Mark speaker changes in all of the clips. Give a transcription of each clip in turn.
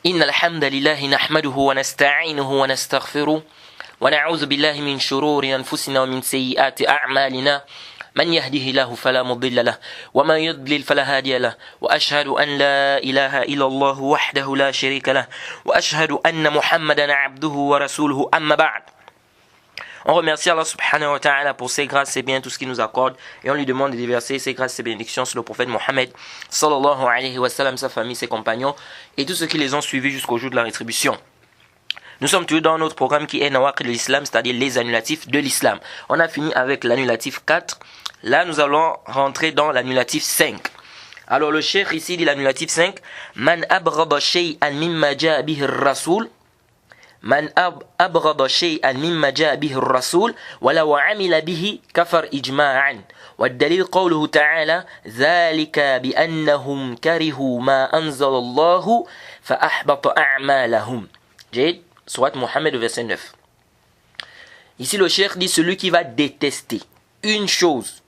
Speaker 1: إن الحمد لله نحمده ونستعينه ونستغفره ونعوذ بالله من شرور أنفسنا ومن سيئات أعمالنا من يهده الله فلا مضل له ومن يضلل فلا هادي له وأشهد أن لا إله إلا الله وحده لا شريك له وأشهد أن محمدا عبده ورسوله أما بعد. On remercie Allah subhanahu wa ta'ala pour ses grâces, ses biens, tout ce qu'il nous accorde. Et on lui demande de déverser ses grâces, ses bénédictions sur le prophète Mohammed sallallahu alayhi wa sallam, sa famille, ses compagnons et tous ceux qui les ont suivis jusqu'au jour de la rétribution. Nous sommes toujours dans notre programme qui est Nawaqid de l'Islam, c'est-à-dire les annulatifs de l'Islam. On a fini avec l'annulatif 4. Là, nous allons rentrer dans l'annulatif 5. Alors le cheikh ici dit l'annulatif 5. Man abrada shay'an mimma ja'a bihi ar-rasul. من أبغض شيئا مما جاء به الرسول ولو عمل به كفر إجماعا والدليل قوله تعالى ذلك بأنهم كرهوا ما أنزل الله فأحبط أعمالهم. J'ai Surat Mohammed verset 9. Ici le cheikh dit celui qui va détester une chose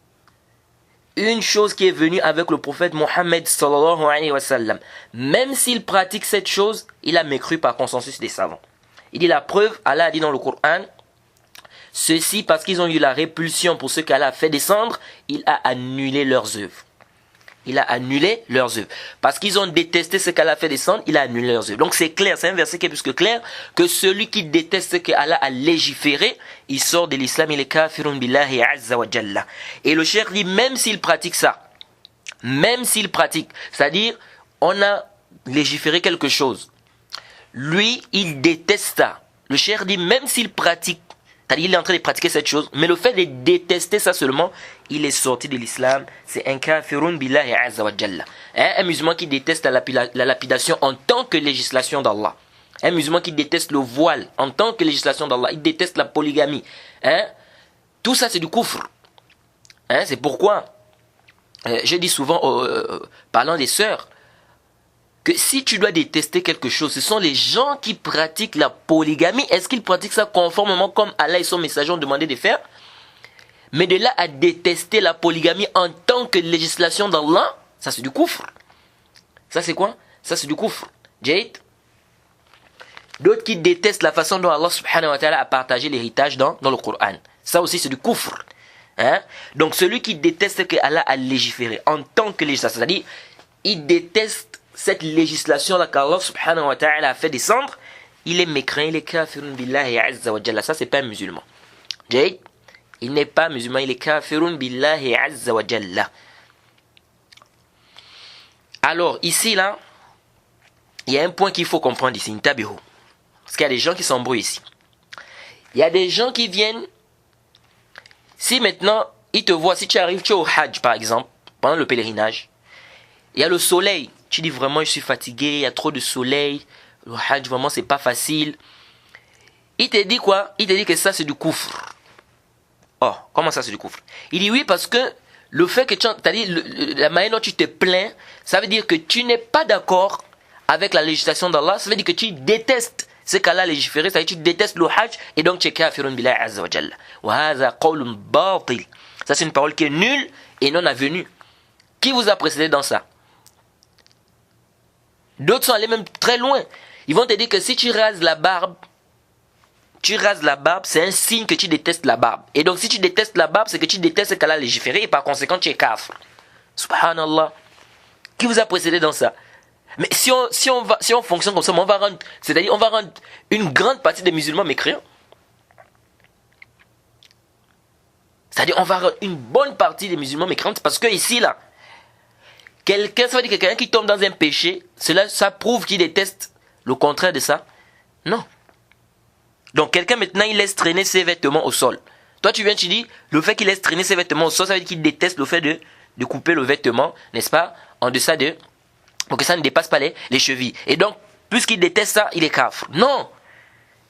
Speaker 1: qui est venue avec le prophète Mohammed sallallahu alayhi wa sallam, même s'il pratique cette chose, il a mécru par consensus des savants. Il dit la preuve, Allah a dit dans le Coran, ceci parce qu'ils ont eu la répulsion pour ce qu'Allah a fait descendre, il a annulé leurs œuvres. Il a annulé leurs œuvres. Parce qu'ils ont détesté ce qu'Allah a fait descendre, il a annulé leurs œuvres. Donc c'est clair, c'est un verset qui est plus que clair, que celui qui déteste ce qu'Allah a légiféré, il sort de l'islam, il est kafirun billahi azza wa jalla. Et le cheikh dit, même s'il pratique ça, c'est-à-dire, on a légiféré quelque chose, lui, il déteste ça. Le cheikh dit, même s'il pratique, c'est-à-dire il est en train de pratiquer cette chose, mais le fait de détester ça seulement, il est sorti de l'islam. C'est un kafirun billahi azza wa jalla. Un musulman qui déteste la lapidation en tant que législation d'Allah. Un musulman qui déteste le voile en tant que législation d'Allah. Il déteste la polygamie. Tout ça, c'est du kufr. C'est pourquoi, je dis souvent, parlant des sœurs, que si tu dois détester quelque chose, ce sont les gens qui pratiquent la polygamie. Est-ce qu'ils pratiquent ça conformément comme Allah et son messager ont demandé de faire? Mais de là à détester la polygamie en tant que législation d'Allah, ça c'est du kufr. Ça c'est quoi? Ça c'est du kufr. Jade. D'autres qui détestent la façon dont Allah subhanahu wa ta'ala a partagé l'héritage dans le Coran. Ça aussi c'est du kufr. Donc celui qui déteste que Allah a légiféré en tant que législation, c'est-à-dire il déteste cette législation-là qu'Allah subhanahu wa ta'ala a fait descendre, il est mécréant, il est kafirun billahi azza wa jalla. Ça, c'est pas un musulman. Jade, il n'est pas musulman, il est kafirun billahi azza wa jalla. Alors, ici, là, il y a un point qu'il faut comprendre ici, intabihu. Parce qu'il y a des gens qui s'embrouillent ici. Il y a des gens qui viennent, si maintenant, ils te voient, si tu arrives, tu es au Hajj, par exemple, pendant le pèlerinage, il y a le soleil. Tu dis vraiment je suis fatigué, il y a trop de soleil, le hajj vraiment c'est pas facile. Il te dit quoi? Il te dit que ça c'est du kufr. Oh, comment ça c'est du kufr? Il dit oui parce que le fait que la manière dont tu te plains, ça veut dire que tu n'es pas d'accord avec la législation d'Allah, ça veut dire que tu détestes ce qu'Allah a légiféré, ça veut dire que tu détestes le hajj et donc tu es kafirun billahi azza wa jalla. Wa hadha qawlun batil. Ça c'est une parole qui est nulle et non avenue. Qui vous a précédé dans ça? D'autres sont allés même très loin. Ils vont te dire que si tu rases la barbe, c'est un signe que tu détestes la barbe. Et donc si tu détestes la barbe, c'est que tu détestes ce qu'Allah a légiféré et par conséquent tu es kafir. Subhanallah. Qui vous a précédé dans ça? Mais si on fonctionne comme ça, on va rendre une grande partie des musulmans mécréants. C'est-à-dire on va rendre une bonne partie des musulmans mécréants parce que ici là, ça veut dire que quelqu'un qui tombe dans un péché, ça prouve qu'il déteste le contraire de ça? Non. Donc quelqu'un maintenant, il laisse traîner ses vêtements au sol. Toi tu viens, tu dis, le fait qu'il laisse traîner ses vêtements au sol, ça veut dire qu'il déteste le fait de couper le vêtement, n'est-ce pas, en deçà pour que ça ne dépasse pas les chevilles. Et donc, puisqu'il déteste ça, il est kafir. Non.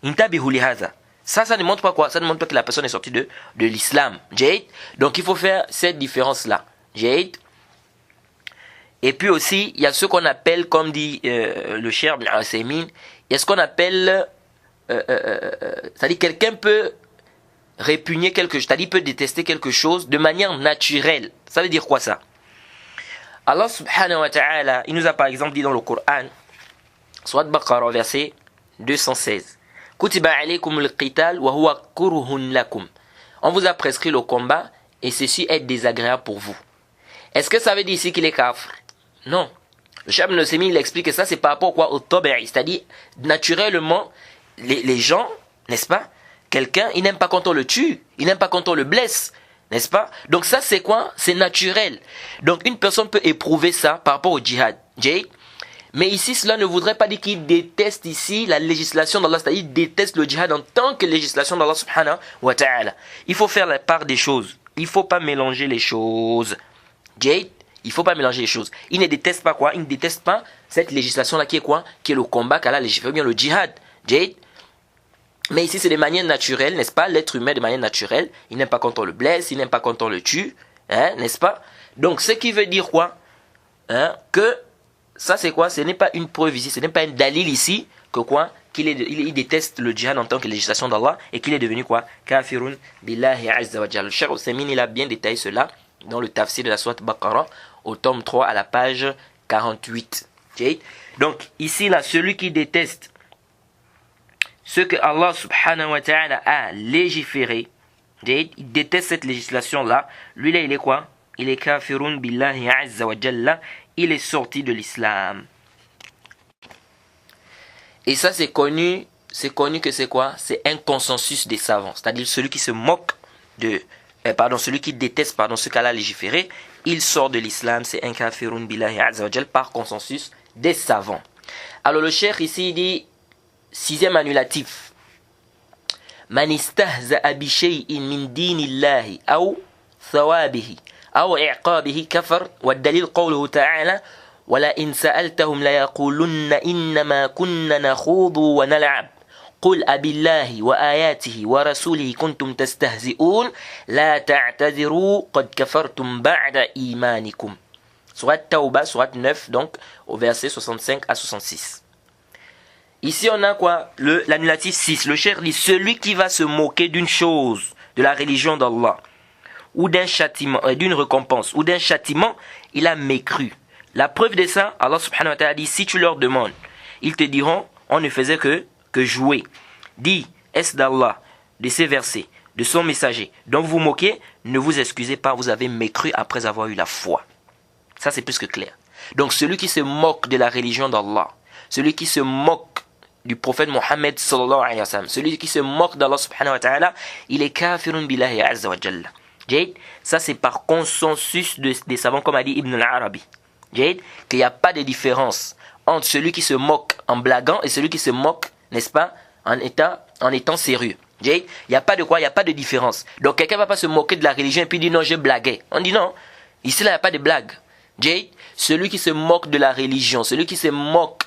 Speaker 1: Intabihu lihaza. Ça ne montre pas quoi? Ça ne montre pas que la personne est sortie de l'islam. Jade. Donc il faut faire cette différence-là. Jade. Et puis aussi, il y a ce qu'on appelle, comme dit le cheikh Ibn Uthaymin, il y a ce qu'on appelle, c'est-à-dire quelqu'un peut répugner quelque chose, c'est-à-dire peut détester quelque chose de manière naturelle. Ça veut dire quoi ça? Allah subhanahu wa ta'ala, il nous a par exemple dit dans le Coran, Surat Baqarah, verset 216. Kutiba alaykum al-qital wa huwa kurhun lakum. On vous a prescrit le combat et ceci est désagréable pour vous. Est-ce que ça veut dire ici qu'il est kafir? Non. Le Cheikh Ibn Usaymin, il explique que ça c'est par rapport quoi, au tabi'i, c'est-à-dire naturellement les gens, n'est-ce pas? Quelqu'un, il n'aime pas quand on le tue, il n'aime pas quand on le blesse, n'est-ce pas? Donc ça c'est quoi? C'est naturel. Donc une personne peut éprouver ça par rapport au djihad. Mais ici cela ne voudrait pas dire qu'il déteste ici la législation d'Allah, c'est-à-dire qu'il déteste le djihad en tant que législation d'Allah subhanahu wa ta'ala. Il faut faire la part des choses. Il ne faut pas mélanger les choses. Il ne faut pas mélanger les choses. Il ne déteste pas quoi? Il ne déteste pas cette législation-là qui est quoi? Qui est le combat qu'Allah légifère, bien le djihad. Mais ici c'est de manière naturelle, n'est-ce pas? L'être humain de manière naturelle. Il n'aime pas quand on le blesse, il n'aime pas quand on le tue. N'est-ce pas? Donc ce qui veut dire quoi? Que ça c'est quoi? Ce n'est pas une preuve ici, ce n'est pas un dalil ici que quoi? Il déteste le djihad en tant que législation d'Allah et qu'il est devenu quoi? Kafirun billahi azza wa jalla. Le Cheikh Usaymin, il a bien détaillé cela dans le tafsir de la sourate Baqarah au tome 3 à la page 48. Donc ici là, celui qui déteste ce que Allah subhanahu wa ta'ala a légiféré, il déteste cette législation là, lui là il est quoi? Il est kafirun billahi azza wa jalla. Il est sorti de l'islam. Et ça c'est connu que c'est quoi? C'est un consensus des savants. C'est-à-dire celui qui se moque de... celui qui déteste ce qu'Allah a légiféré, il sort de l'islam, c'est un kafirun billahi azza wa jal par consensus des savants. Alors le cheikh ici il dit, sixième annulatif. Man istahza'a bi shay'in min dinillahi aw thawabihi أو إعقابه كفر والدليل قوله تعالى ولئن سألتهم ليقولن إنما كنا نخوض ونلعب قل أبالله وآياته ورسوله كنتم تستهزئون لا تعتذروا قد كفرتم بعد إيمانكم. Surat Tawbah, surat 9, donc au verset 65 à 66. Ici on a quoi? L'annulatif 6. Le cheikh dit celui qui va se moquer d'une chose de la religion d'Allah ou d'un châtiment, d'une récompense, ou d'un châtiment, il a mécru. La preuve de ça, Allah subhanahu wa ta'ala dit, si tu leur demandes, ils te diront, on ne faisait que jouer. Dis, est-ce d'Allah, de ses versets, de son messager, dont vous vous moquez, ne vous excusez pas, vous avez mécru après avoir eu la foi. Ça c'est plus que clair. Donc celui qui se moque de la religion d'Allah, celui qui se moque du prophète Mohammed sallallahu alayhi wa sallam, celui qui se moque d'Allah subhanahu wa ta'ala, il est kafirun billahi azza wa jalla. Ça c'est par consensus des savants comme a dit Ibn al-Arabi, qu'il n'y a pas de différence entre celui qui se moque en blaguant et celui qui se moque, n'est-ce pas, en étant sérieux. Il n'y a pas de quoi, il n'y a pas de différence. Donc quelqu'un ne va pas se moquer de la religion et puis dire non, je blaguais. On dit non, ici là il n'y a pas de blague. Celui qui se moque de la religion, celui qui se moque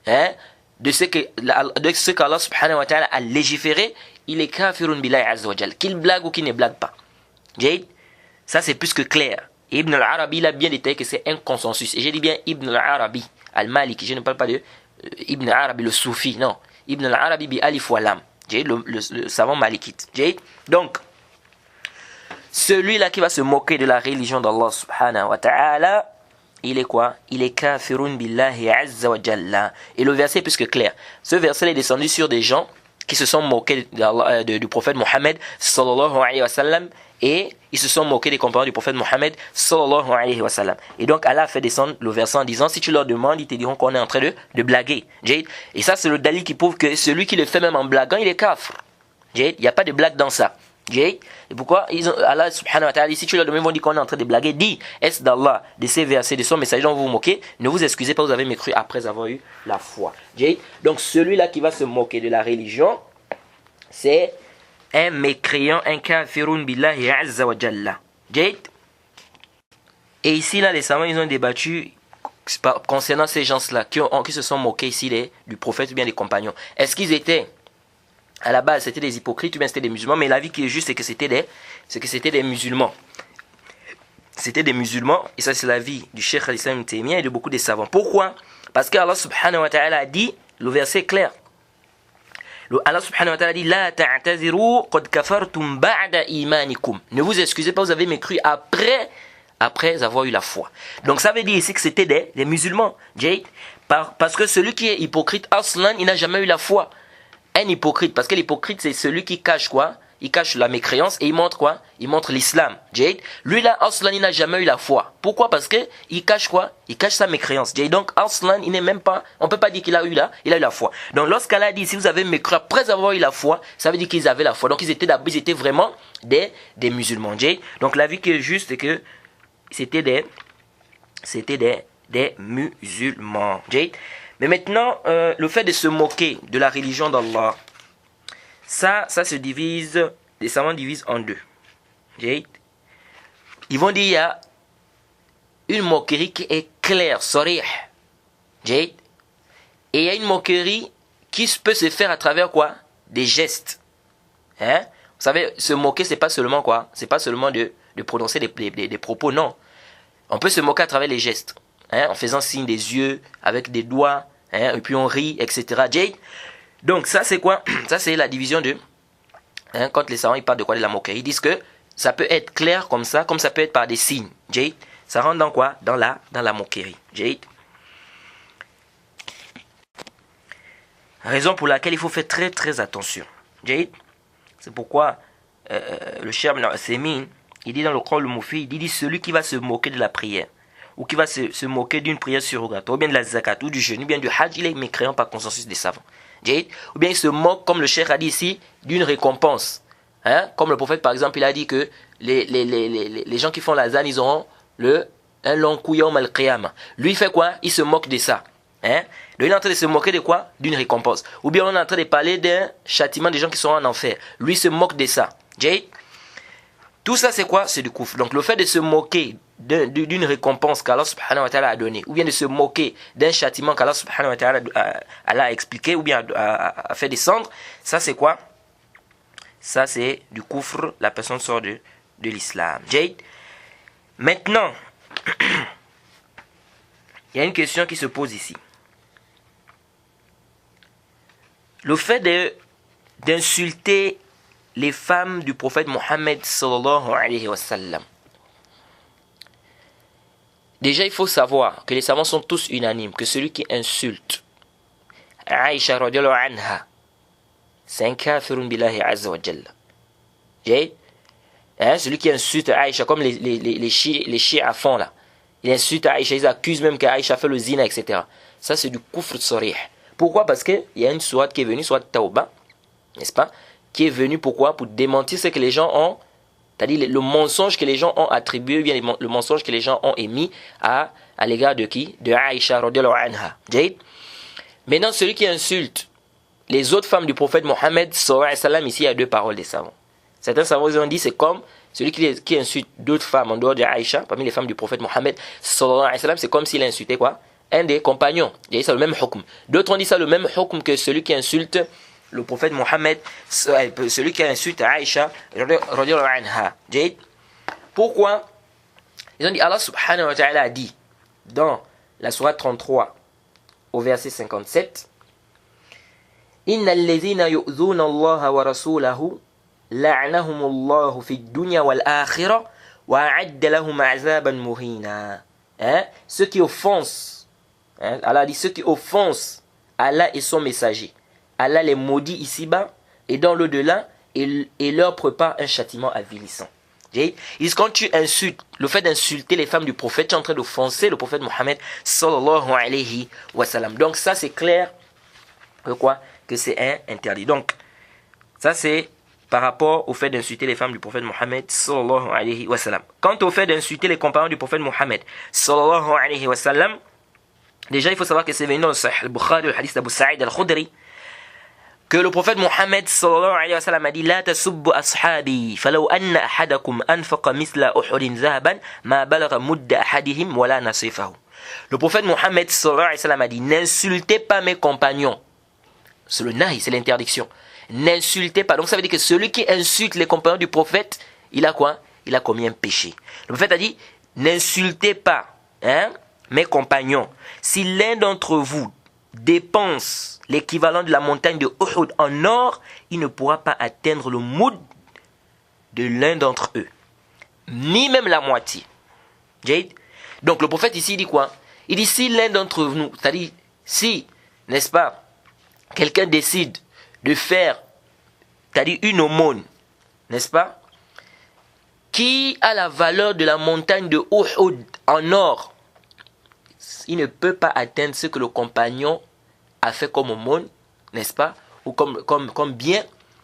Speaker 1: de ce qu'Allah subhanahu wa ta'ala a légiféré, il est kafirun billahi azza wa jal. Qu'il blague ou qu'il ne blague pas. Ça c'est plus que clair. Et Ibn al-Arabi il a bien détaillé que c'est un consensus. Et j'ai dit bien Ibn al-Arabi al-Maliki. Je ne parle pas de Ibn al-Arabi le Soufi. Non. Ibn al-Arabi bi alif wa lam. Le savant malikite. Donc, celui-là qui va se moquer de la religion d'Allah subhanahu wa ta'ala, il est quoi? Il est kafirun billahi azza wa jalla. Et le verset est plus que clair. Ce verset est descendu sur des gens qui se sont moqués du prophète Mohammed sallallahu alayhi wa sallam, et ils se sont moqués des compagnons du prophète Mohammed sallallahu alayhi wa sallam. Et donc Allah a fait descendre le verset en disant, si tu leur demandes, ils te diront qu'on est en train de blaguer. Et ça c'est le dalil qui prouve que celui qui le fait même en blaguant, il est kafir. Il n'y a pas de blague dans ça. Et pourquoi Allah subhanahu wa ta'ala, si tu leur demandes, ils vont dire qu'on est en train de blaguer. Dis, est-ce d'Allah, de ses versets, de son message dont vous vous moquez, ne vous excusez pas, vous avez mécru après avoir eu la foi. Donc celui-là qui va se moquer de la religion, c'est un mécréant, un kafirun billahi azza wa jalla. Et ici là les savants ils ont débattu concernant ces gens-là qui se sont moqués ici du prophète ou bien des compagnons. Est-ce qu'ils étaient à la base c'était des hypocrites ou bien c'était des musulmans? Mais l'avis qui est juste c'est que c'était des musulmans. C'était des musulmans, et ça c'est l'avis du Cheikh al-Islam ibn Taymiyyah et de beaucoup des savants. Pourquoi? Parce qu'Allah subhanahu wa ta'ala a dit, le verset est clair. Allah subhanahu wa ta'ala dit la ta'taziru qad kafartum ba'da imanikum. Ne vous excusez pas, vous avez mécru après avoir eu la foi. Donc ça veut dire ici que c'était des musulmans. Parce que celui qui est hypocrite, aslan, il n'a jamais eu la foi. Un hypocrite, parce que l'hypocrite, c'est celui qui cache quoi? Il cache la mécréance et il montre quoi? Il montre l'islam. Jade. Lui là, aslan, il n'a jamais eu la foi. Pourquoi? Parce que il cache quoi? Il cache sa mécréance. Jade. Donc aslan, il n'est même pas, on peut pas dire qu'il a eu la foi. Donc lorsqu'Allah dit, si vous avez mécru après avoir eu la foi, ça veut dire qu'ils avaient la foi. Donc ils étaient vraiment des musulmans. Jade. Donc la vie qui est juste, c'est que c'était des musulmans. Jade. Mais maintenant, le fait de se moquer de la religion d'Allah, ça se divise, les savants divisent en deux. Jade. Ils vont dire, il y a une moquerie qui est claire, sarih. Jade. Et il y a une moquerie qui peut se faire à travers quoi? Des gestes. Hein? Vous savez, se moquer, c'est pas seulement quoi? C'est pas seulement de prononcer des propos, non. On peut se moquer à travers les gestes. Hein, en faisant signe des yeux, avec des doigts, hein, et puis on rit, etc. Jade. Donc ça c'est quoi? Ça c'est la division de... Hein, quand les savants ils parlent de quoi? De la moquerie. Ils disent que ça peut être clair comme ça peut être par des signes. Jade. Ça rentre dans quoi? Dans la moquerie. Jade. Raison pour laquelle il faut faire très très attention. Jade. C'est pourquoi le Cheikh Ibn Uthaymin, il dit dans le Qawl al-Mufid, il dit celui qui va se moquer de la prière, ou qui va se moquer d'une prière surrogatoire, ou bien de la zakat, ou du jeûne, ou bien du hajj, il est mécréant par consensus des savants. Ou bien il se moque, comme le cheikh a dit ici, d'une récompense. Hein? Comme le prophète par exemple, il a dit que les gens qui font la zan, ils auront un long couillon mal qiyamah. Lui il fait quoi? Il se moque de ça. Hein? Donc, il est en train de se moquer de quoi? D'une récompense. Ou bien on est en train de parler d'un châtiment des gens qui sont en enfer. Lui il se moque de ça. Tout ça c'est quoi? C'est du kufr. Donc le fait de se moquer d'une récompense qu'Allah subhanahu wa ta'ala a donnée, ou bien de se moquer d'un châtiment qu'Allah subhanahu wa ta'ala a expliqué, ou bien a fait descendre, ça c'est quoi? Ça c'est du kufr, la personne sort de l'islam. Jade. Maintenant, il y a une question qui se pose ici. Le fait d'insulter les femmes du prophète Mohammed sallallahu alayhi wa sallam. Déjà, il faut savoir que les savants sont tous unanimes que celui qui insulte Aïcha radiallahu anha, c'est un kafirun billahi azza wa jalla. Celui qui insulte Aïcha, comme les chiites font là. Ils insultent Aïcha, ils accusent même qu'Aïcha fait le zina, etc. Ça, c'est du kufr sarih. Pourquoi? Parce qu'il y a une sourate qui est venue, sourate Tawbah, n'est-ce pas? Qui est venue pourquoi? Pour démentir ce que les gens ont, c'est-à-dire le mensonge que les gens ont attribué, bien le mensonge que les gens ont émis à l'égard de qui? De Aïcha radiallahu anha. Maintenant, celui qui insulte les autres femmes du prophète Mohammed sallallahu alayhi wa sallam, ici il y a deux paroles des savants. Certains savants ont dit c'est comme celui qui insulte d'autres femmes en dehors de Aïcha, parmi les femmes du prophète Mohammed sallallahu alayhi wa sallam, c'est comme s'il insultait quoi? Un des compagnons. Il ça le même hukm. D'autres ont dit ça le même hukm que celui qui insulte le prophète Mohammed, celui qui insulte Aïcha radiallahu anha. Pourquoi? Ils ont dit Allah subhanahu wa ta'ala a dit dans la sourate 33 au verset 57, Inna alladhina yu'dhuna Allah wa rasulahu la'nahumullahu fid dunya wal akhirah wa a'adda lahum 'azaban muhina. Ceux qui offensent, Allah dit ceux qui offensent Allah et son messager, Allah les maudit ici-bas et dans l'au-delà et leur prépare un châtiment avilissant. Ils disent quand tu insultes, le fait d'insulter les femmes du prophète, tu es en train d'offenser le prophète Mohammed sallallahu alayhi wa sallam. Donc ça c'est clair que quoi? Que c'est un interdit. Donc ça c'est par rapport au fait d'insulter les femmes du prophète Mohammed sallallahu alayhi wa sallam. Quant au fait d'insulter les compagnons du prophète Mohammed sallallahu alayhi wa sallam, déjà il faut savoir que c'est venu dans le Sahih al-Bukhari, le hadith d'Abu Sa'id al-Khudri, que le prophète Mohammed sallallahu alayhi wa sallam a dit La tasubbu ashabi, falaw anna ahadakum anfaqa misla uhudin zahaban, ma balagha mudda ahadihim wala nasifahu. Le prophète Mohammed sallallahu alayhi wa sallam a dit N'insultez pas mes compagnons. C'est le nahi, c'est l'interdiction. N'insultez pas. Donc ça veut dire que celui qui insulte les compagnons du prophète, il a quoi? Il a commis un péché. Le prophète a dit N'insultez pas mes compagnons. Si l'un d'entre vous dépense l'équivalent de la montagne de Uhud en or, il ne pourra pas atteindre le moud de l'un d'entre eux, ni même la moitié. Donc le prophète ici dit quoi? Il dit si l'un d'entre nous, c'est-à-dire Si, n'est-ce pas, quelqu'un décide de faire, c'est-à-dire une aumône, n'est-ce pas, qui a la valeur de la montagne de Uhud en or, il ne peut pas atteindre ce que le compagnon a fait comme aumône, n'est-ce pas, ou comme bien,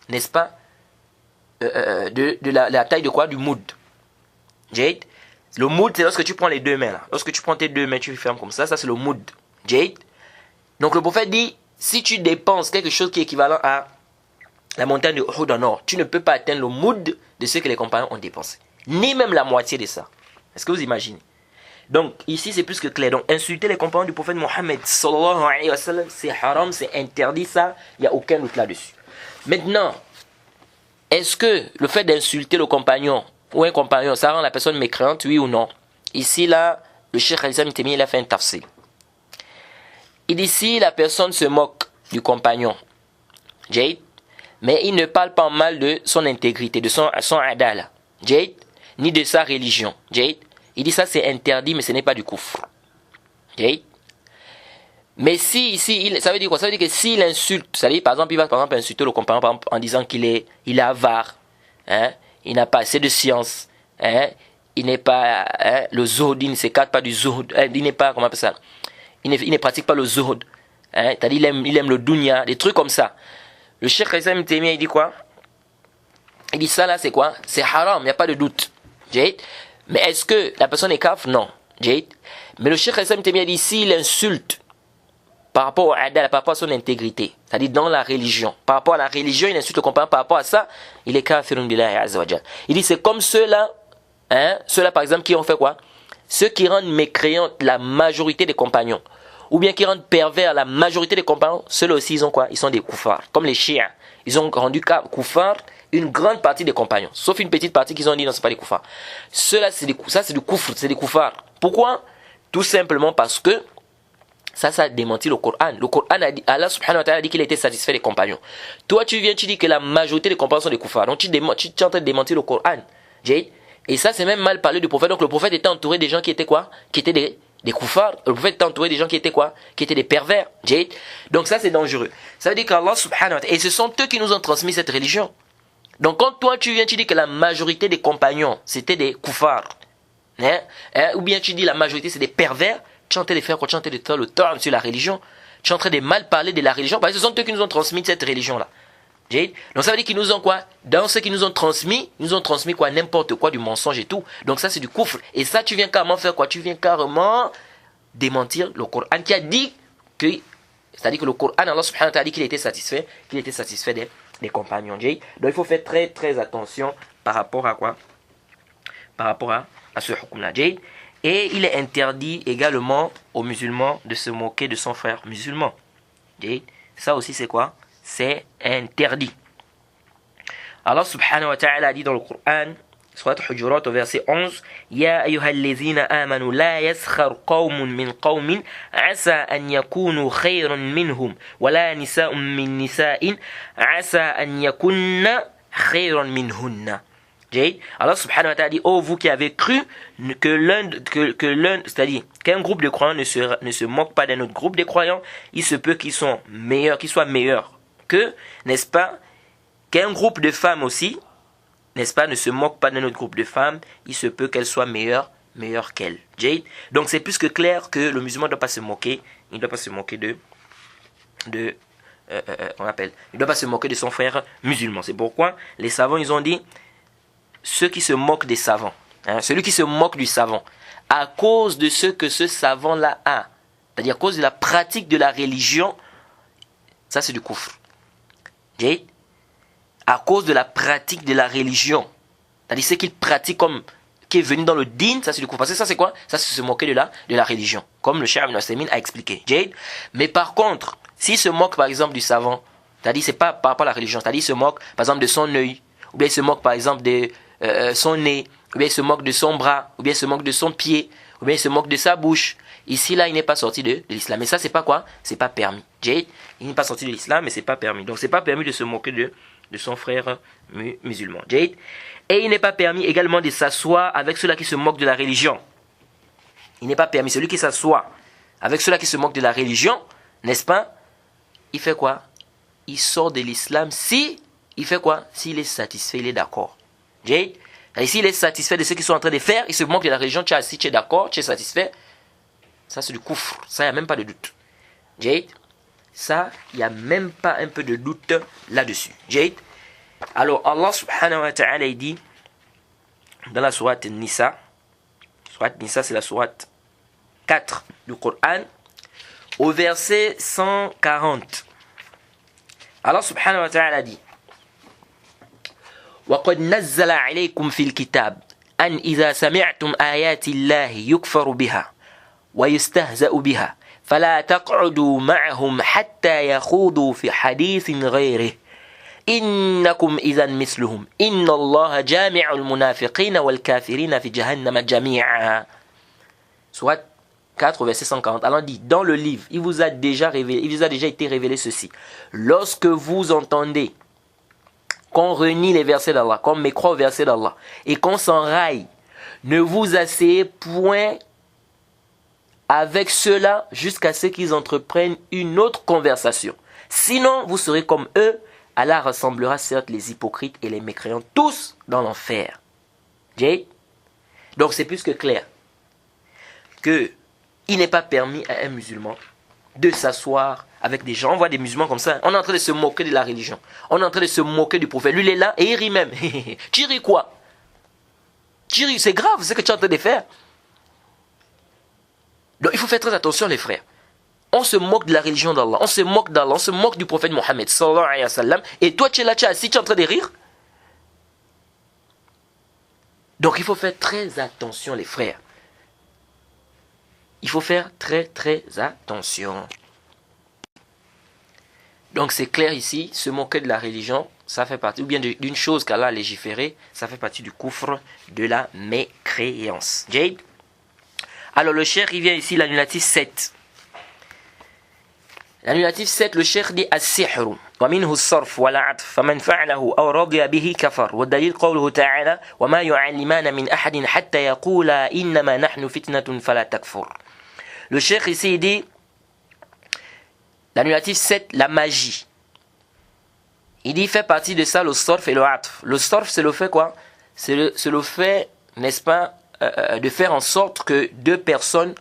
Speaker 1: n'est-ce pas, de la taille de quoi? Du moud. Jade. Le moud, c'est lorsque tu prends les deux mains là. Lorsque tu prends tes deux mains, tu les fermes comme ça c'est le moud. Jade. Donc le prophète dit, si tu dépenses quelque chose qui est équivalent à la montagne de Uhud en or, tu ne peux pas atteindre le moud de ce que les compagnons ont dépensé. Ni même la moitié de ça. Est-ce que vous imaginez? Donc ici c'est plus que clair. Donc insulter les compagnons du prophète Mohammed sallallahu alayhi wa sallam, c'est haram, c'est interdit, ça, il n'y a aucun doute là-dessus. Maintenant, est-ce que le fait d'insulter le compagnon ou un compagnon, ça rend la personne mécréante, oui ou non? Ici là, le Cheikh Al-Islam Ibn Taymiyyah, il a fait un tafsir. Il dit si la personne se moque du compagnon, Jade, mais il ne parle pas en mal de son intégrité, de son adala, Jade, ni de sa religion, Jade. Il dit ça c'est interdit, mais ce n'est pas du kufr. Jade. Mais si ici, ça veut dire quoi? Ça veut dire que s'il insulte, c'est-à-dire par exemple, il va par exemple insulter le compagnon par exemple, en disant qu'il est avare, hein, il n'a pas assez de science, hein, il n'est pas le zohd, il ne s'écarte pas du zohd, il n'est pas, comment on appelle ça? Il ne pratique pas le zohd, hein, c'est-à-dire il aime le dunya, des trucs comme ça. Le Cheikh Al-Islam Ibn Taymiyyah, il dit quoi? Il dit ça là c'est quoi? C'est haram, il n'y a pas de doute. Jade. Mais est-ce que la personne est kafir? Non. Jade. Mais le Cheikh Al-Islam Ibn Taymiyyah dit s'il insulte par rapport au adal, par rapport à son intégrité, c'est-à-dire dans la religion, par rapport à la religion, il insulte le compagnon, par rapport à ça, il est kafirun billahi azza wa jal. Il dit c'est comme ceux-là, hein, ceux-là par exemple qui ont fait quoi? Ceux qui rendent mécréante la majorité des compagnons, ou bien qui rendent pervers la majorité des compagnons, ceux-là aussi ils ont quoi? Ils sont des koufars, comme les chiens. Ils ont rendu koufars une grande partie des compagnons, sauf une petite partie qu'ils ont dit non, c'est pas des koufars. Ceux-là c'est du koufr, c'est des koufars. Pourquoi? Tout simplement parce que ça a démenti le Coran. Le Coran a dit, Allah subhanahu wa ta'ala a dit qu'il était satisfait des compagnons. Toi, tu dis que la majorité des compagnons sont des koufars. Donc, tu es en train de démentir le Coran. Jade. Et ça, c'est même mal parlé du prophète. Donc, le prophète était entouré des gens qui étaient quoi? Qui étaient des koufars. Le prophète était entouré des gens qui étaient quoi? Qui étaient des pervers. Jade. Donc, ça, c'est dangereux. Ça veut dire qu'Allah subhanahu wa ta'ala, et ce sont eux qui nous ont transmis cette religion. Donc, quand toi, tu dis que la majorité des compagnons, c'était des koufars, hein? Ou bien tu dis la majorité, c'est des pervers, tu es en train de faire quoi? Tu es en train de faire le tort sur la religion. Tu es en train de mal parler de la religion. Parce que ce sont eux qui nous ont transmis cette religion-là. Donc ça veut dire qu'ils nous ont quoi? Dans ce qu'ils nous ont transmis quoi? N'importe quoi, du mensonge et tout. Donc ça c'est du kufr. Et ça tu viens carrément faire quoi? Tu viens carrément démentir le Coran qui a dit que, c'est-à-dire que le Coran, Allah subhanahu wa ta'ala a dit qu'il était satisfait des compagnons. Donc il faut faire très très attention par rapport à quoi? Par rapport à ce hukum-là. Et il est interdit également aux musulmans de se moquer de son frère musulman. Et ça aussi c'est quoi? C'est interdit. Allah subhanahu wa ta'ala dit dans le Coran, Surat Hujurat au verset 11, Ya ayyuhallazina amanu la yaskhar qawmun min qawmin asa an yakunu khayran minhum wa la nisa'un min nisa'in asa an yakunna khayran minhunna. Allah subhanahu wa ta'ala dit, oh vous qui avez cru que l'un, c'est-à-dire qu'un groupe de croyants ne se moque pas d'un autre groupe de croyants, il se peut qu'ils soient meilleurs que, n'est-ce pas, qu'un groupe de femmes aussi, n'est-ce pas, ne se moque pas d'un autre groupe de femmes, il se peut qu'elles soient meilleures qu'elles. Donc c'est plus que clair que le musulman ne doit pas se moquer, il ne doit pas se moquer il ne doit pas se moquer de son frère musulman. C'est pourquoi les savants ils ont dit, ceux qui se moquent des savants, hein, celui qui se moque du savant, à cause de ce que ce savant-là a, c'est-à-dire à cause de la pratique de la religion, ça c'est du kufr. À cause de la pratique de la religion, c'est-à-dire ce qu'il pratique comme qui est venu dans le din, ça c'est du kufr. Parce que ça c'est quoi? Ça c'est se moquer de la religion, comme le Cheikh Ibn Usaymin a expliqué. Mais par contre, s'il se moque par exemple du savant, c'est-à-dire c'est pas par rapport à la religion, c'est-à-dire il se moque par exemple de son œil, ou bien il se moque par exemple de son nez, ou bien il se moque de son bras, ou bien il se moque de son pied, ou bien il se moque de sa bouche. Ici là il n'est pas sorti de l'islam. Et ça c'est pas quoi? C'est pas permis. Il n'est pas sorti de l'islam, mais c'est pas permis. Donc c'est pas permis de se moquer de son frère musulman. Et il n'est pas permis également de s'asseoir avec ceux-là qui se moquent de la religion. Il n'est pas permis. Celui qui s'assoit avec ceux-là qui se moquent de la religion, n'est-ce pas? Il fait quoi? Il sort de l'islam si, il fait quoi? S'il est satisfait, il est d'accord. Et s'il est satisfait de ce qu'ils sont en train de faire, il se moque de la religion, tu es d'accord, tu es satisfait, ça c'est du kufr, ça il n'y a même pas de doute. Ça, il n'y a même pas un peu de doute là-dessus. Alors Allah subhanahu wa ta'ala il dit dans la sourate Nisa, c'est la sourate 4 du Coran, au verset 140. Allah subhanahu wa ta'ala dit وَقَدْ نَزَّلَ عَلَيْكُمْ فِي الْكِتَابِ أَنْ إِذَا سَمِعْتُمْ آيَاتِ اللَّهِ يُكْفَرُ بِهَا وَيُسْتَهْزَأُ بِهَا فَلَا تَقْعُدُوا مَعَهُمْ حَتَّى يَخُوضُوا فِي حَدِيثٍ غَيْرِهِ إِنَّكُمْ إِذًا مِثْلُهُمْ إِنَّ اللَّهَ جَامِعُ الْمُنَافِقِينَ وَالْكَافِرِينَ فِي جَهَنَّمَ جَمِيعًا. Surat 4, verset 140. Allah dit, dans le livre, il vous a déjà été révélé ceci. Lorsque vous entendez qu'on renie les versets d'Allah, qu'on mécroit aux versets d'Allah, et qu'on s'enraille, ne vous asseyez point avec ceux-là jusqu'à ce qu'ils entreprennent une autre conversation. Sinon, vous serez comme eux. Allah rassemblera certes les hypocrites et les mécréants tous dans l'enfer. Donc c'est plus que clair que il n'est pas permis à un musulman de s'asseoir avec des gens. On voit des musulmans comme ça. On est en train de se moquer de la religion. On est en train de se moquer du prophète. Lui, il est là et il rit même. Tu ris quoi? Tu ris, c'est grave ce que tu es en train de faire. Donc il faut faire très attention les frères. On se moque de la religion d'Allah. On se moque d'Allah. On se moque du prophète Mohammed sallallahu alayhi wa sallam. Et toi tu es là, tu es assis, tu es en train de rire. Donc il faut faire très attention les frères. Il faut faire très attention. Donc c'est clair ici, se moquer de la religion, ça fait partie, ou bien d'une chose qu'Allah a légiférée, ça fait partie du kufr, de la mécréance. Jade. Alors le cheikh, il vient ici, l'annulatif 7. L'annulatif 7, le cheikh dit as-sihru wa minhu as-sarf wa al-'atf faman fa'alahu aw radiya bihi kafar wa dalil qawluhu ta'ala wa ma yu'allimana min ahadin hatta yaqula innama nahnu fitnatun fala takfur. Le cheikh ici il dit l'annulatif 7, la magie. Il dit fait partie de ça le sarf et le 'atf. Le sarf c'est le fait quoi? C'est le fait, n'est-ce pas, de faire en sorte que deux personnes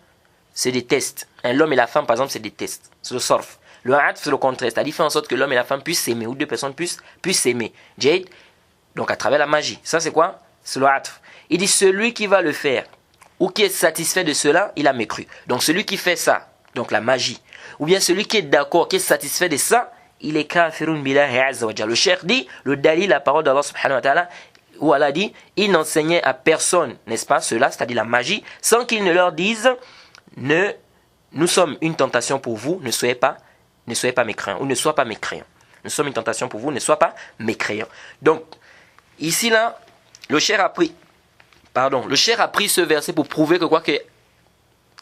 Speaker 1: se détestent. L'homme et la femme par exemple se détestent. C'est le sarf. Le 'atf c'est le contraire. C'est-à-dire faire en sorte que l'homme et la femme puissent s'aimer ou deux personnes puissent s'aimer. Jade. Donc à travers la magie. Ça c'est quoi? C'est le 'atf. Il dit celui qui va le faire ou qui est satisfait de cela, il a mécru. Donc celui qui fait ça, donc la magie, ou bien celui qui est d'accord, qui est satisfait de ça, il est kafirun billahi azza wa jalla. Le cheikh dit, le dalil, la parole d'Allah subhanahu wa ta'ala, où Allah dit, il n'enseignait à personne, n'est-ce pas, cela, c'est-à-dire la magie, sans qu'il ne leur dise, nous sommes une tentation pour vous, ne soyez pas mécréants, ou ne sois pas mécréants. Nous sommes une tentation pour vous, ne sois pas mécréants. Donc, ici là, le cheikh a pris ce verset pour prouver que quoi que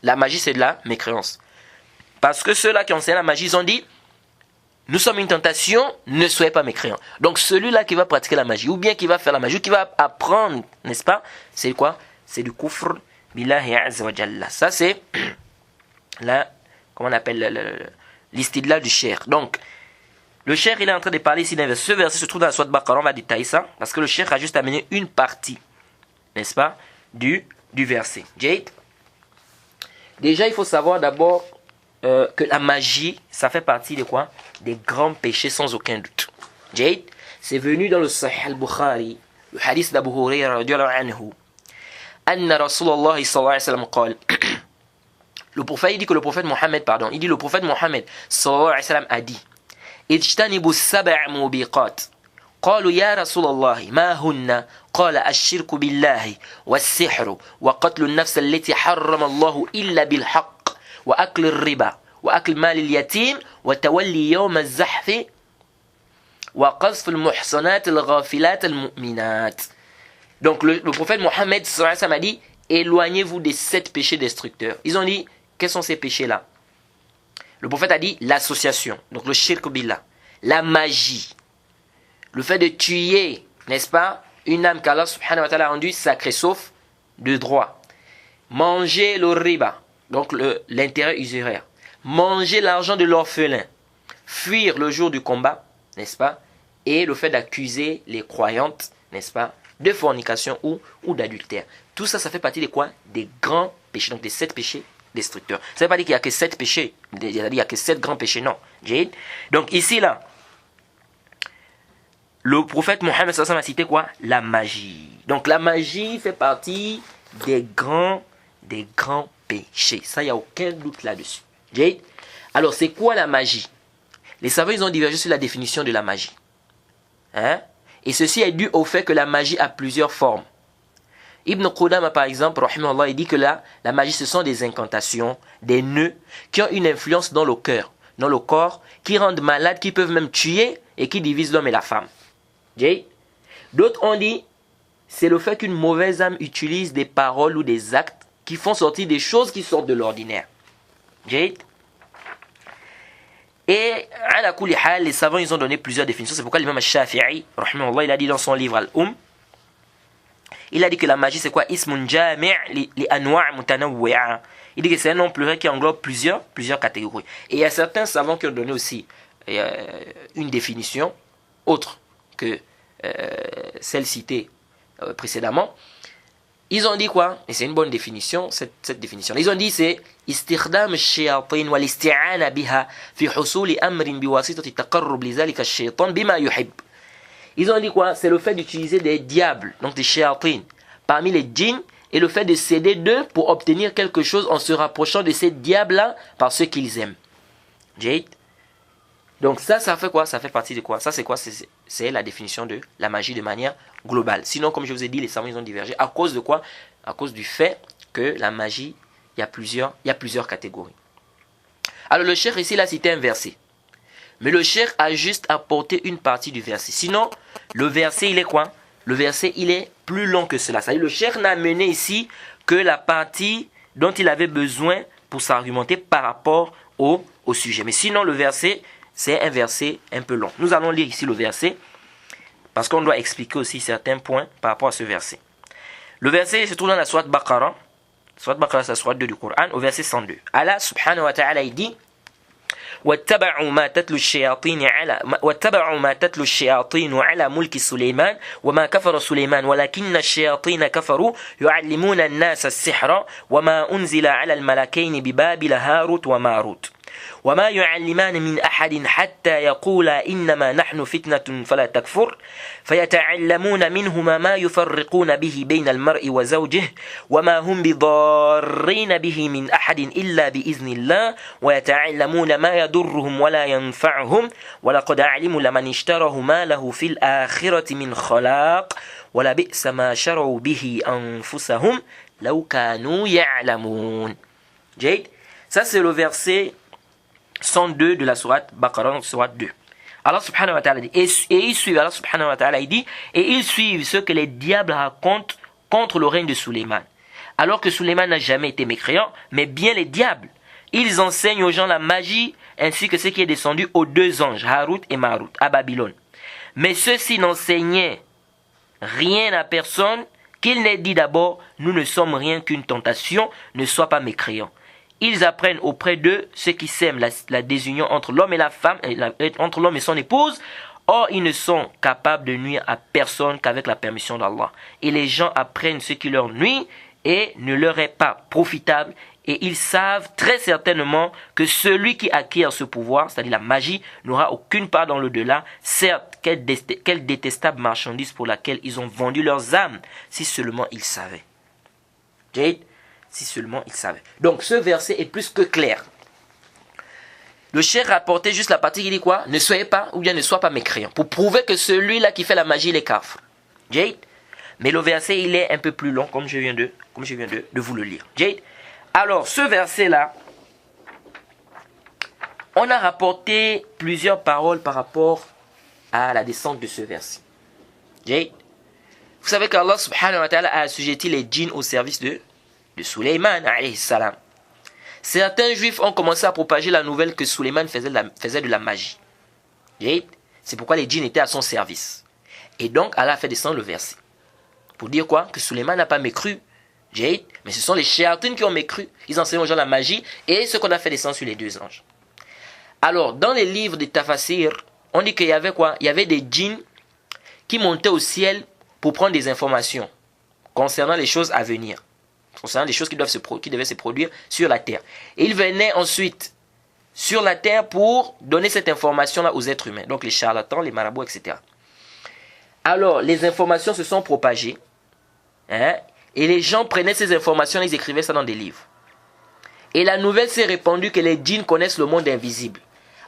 Speaker 1: la magie c'est de la mécréance. Parce que ceux-là qui enseignent la magie, ils ont dit, nous sommes une tentation, ne soyez pas mécréants. Donc celui-là qui va pratiquer la magie, ou bien qui va faire la magie, ou qui va apprendre, n'est-ce pas? C'est quoi? C'est du kufr billahi azza wa jalla. Ça c'est comment on appelle l'istidlal du cheikh. Donc le cheikh il est en train de parler ici d'un verset. Ce verset se trouve dans la sourate Baqarah, on va détailler ça, parce que le cheikh a juste amené une partie, n'est-ce pas, du verset. Jade. Déjà, il faut savoir d'abord que la magie, ça fait partie de quoi? Des grands péchés sans aucun doute. Jade, c'est venu dans le Sahih al-Bukhari, le hadith d'Abu Hurayra radiyallahu anhu. Anna Rasulullah sallallahu alayhi wa sallam qala. Le prophète, il dit que le prophète Mohammed, sallallahu alayhi wa sallam a dit Ijtanibu sab'a mubiqat. قالوا يا رسول الله ما هن قال الشرك بالله والسحر وقتل النفس التي حرم الله إلا بالحق وأكل الربا وأكل مال اليتيم وتولي يوم الزحف وقذف المحصنات الغافلات المؤمنات. Donc le prophète Mohammed a dit éloignez-vous des 7 péchés destructeurs. Ils ont dit quels sont ces péchés-là? Le prophète a dit l'association, donc le shirk billah, la magie, le fait de tuer, n'est-ce pas, une âme qu'Allah subhanahu wa ta'ala a rendue sacrée sauf de droit. Manger le riba, donc l'intérêt usuraire. manger l'argent de l'orphelin, fuir le jour du combat, n'est-ce pas? Et le fait d'accuser les croyantes, n'est-ce pas? De fornication ou d'adultère. Tout ça, ça fait partie de quoi? Des grands péchés, donc des 7 péchés destructeurs. Ça ne veut pas dire qu'il n'y a que 7 péchés, il n'y a que 7 grands péchés, non. Donc ici, là, le prophète Mohammed a cité quoi? La magie. Donc la magie fait partie des grands péchés. Ça, il n'y a aucun doute là-dessus. Alors, c'est quoi la magie? Les savants, ils ont divergé sur la définition de la magie. Et ceci est dû au fait que la magie a plusieurs formes. Ibn Qudama, par exemple, rahimahullah, il dit que la magie, ce sont des incantations, des nœuds qui ont une influence dans le cœur, dans le corps, qui rendent malades, qui peuvent même tuer et qui divisent l'homme et la femme. D'autres ont dit, c'est le fait qu'une mauvaise âme utilise des paroles ou des actes qui font sortir des choses qui sortent de l'ordinaire. Et à la kulli hal, les savants ils ont donné plusieurs définitions. C'est pourquoi l'imam Shafi'i, rahimahullah, il a dit dans son livre Al-Um, il a dit que la magie c'est quoi? Ismun jami' li anwa' mutanawwi'a. Il dit que c'est un nom pluriel qui englobe plusieurs catégories. Et il y a certains savants qui ont donné aussi une définition autre que celle citée précédemment. Ils ont dit quoi? Et c'est une bonne définition, cette définition. Ils ont dit c'est istikhdam ash-shayatin wal isti'ana biha fi husul amrin biwasitati taqarrub li zalika ash-shaytan bima yuhib. Ils ont dit quoi? C'est le fait d'utiliser des diables, donc des shayatin, parmi les djinns, et le fait de s'aider d'eux pour obtenir quelque chose en se rapprochant de ces diables-là par ce qu'ils aiment. Donc ça fait quoi? Ça fait partie de quoi? Ça c'est quoi? C'est la définition de la magie de manière globale. Sinon, comme je vous ai dit, les savants ils ont divergé. À cause de quoi? À cause du fait que la magie, il y a plusieurs catégories. Alors le cheikh ici, il a cité un verset. Mais le cheikh a juste apporté une partie du verset. Sinon, le verset, il est quoi? Le verset, il est plus long que cela. C'est-à-dire, le cheikh n'a mené ici que la partie dont il avait besoin pour s'argumenter par rapport au sujet. Mais sinon, le verset, c'est un verset un peu long. Nous allons lire ici le verset parce qu'on doit expliquer aussi certains points par rapport à ce verset. Le verset se trouve dans la sourate Baqara. Sourate Baqara, c'est la sourate 2 du Coran, au verset 102. Allah subhanahu wa ta'ala, il dit واتبعوا ما تتلو الشياطين على ملك سليمان وما كفر سليمان ولكن الشياطين كفروا يعلمون الناس السحر وما أنزل على الملكين ببابل هاروت وماروت وما يعلمان من أحد حتى يقولا إنما نحن فتنة فلا تكفر فيتعلمون منهما ما يفرقون به بين المرء وزوجه وما هم بضارين به من أحد إلا بإذن الله ويتعلمون ما يضرهم ولا ينفعهم ولقد علموا لمن اشتراه ما له في الآخرة من خلاق ولبئس ما شروا به أنفسهم لو كانوا يعلمون. جيد. Ça c'est le verset 102 de la sourate Baqara, donc sourate 2. Allah subhanahu wa ta'ala dit, et ils suivent, Allah subhanahu wa ta'ala dit, et ils suivent ce que les diables racontent contre le règne de Suleiman. Alors que Suleiman n'a jamais été mécréant, mais bien les diables. Ils enseignent aux gens la magie, ainsi que ce qui est descendu aux 2 anges, Harut et Marut, à Babylone. Mais ceux-ci n'enseignaient rien à personne, qu'ils n'aient dit d'abord, nous ne sommes rien qu'une tentation, ne sois pas mécréant. Ils apprennent auprès d'eux ce qui sème la désunion entre l'homme et la femme, entre l'homme et son épouse. Or, ils ne sont capables de nuire à personne qu'avec la permission d'Allah. Et les gens apprennent ce qui leur nuit et ne leur est pas profitable. Et ils savent très certainement que celui qui acquiert ce pouvoir, c'est-à-dire la magie, n'aura aucune part dans l'au-delà. Certes, quelle détestable marchandise pour laquelle ils ont vendu leurs âmes, si seulement ils savaient. Jade, si seulement ils savaient. Donc ce verset est plus que clair. Le cheikh rapportait juste la partie qui dit quoi? Ne soyez pas, ou bien ne sois pas mécréant. Pour prouver que celui-là qui fait la magie, il est kafir. Jade. Mais le verset, il est un peu plus long, comme je viens de vous le lire. Jade. Alors, ce verset-là, on a rapporté plusieurs paroles par rapport à la descente de ce verset. Jade. Vous savez qu'Allah subhanahu wa ta'ala a assujetti les djinns au service de Suleiman alayhi salam. Certains juifs ont commencé à propager la nouvelle que Suleiman faisait de la magie. C'est pourquoi les djinns étaient à son service. Et donc Allah a fait descendre le verset. Pour dire quoi? Que Suleiman n'a pas mécru Mais ce sont les shayatines qui ont mécru. Ils enseignent aux gens la magie et ce qu'on a fait descendre sur les deux anges. Alors, dans les livres de Tafasir, on dit qu'il y avait quoi? Il y avait des djinns qui montaient au ciel pour prendre des informations concernant les choses à venir, concernant les choses qui devaient se produire sur la terre. Et ils venaient ensuite sur la terre pour donner cette information-là aux êtres humains. Donc les charlatans, les marabouts, etc. Alors, les informations se sont propagées. Et les gens prenaient ces informations et ils écrivaient ça dans des livres. Et la nouvelle s'est répandue que les djinns connaissent le monde invisible.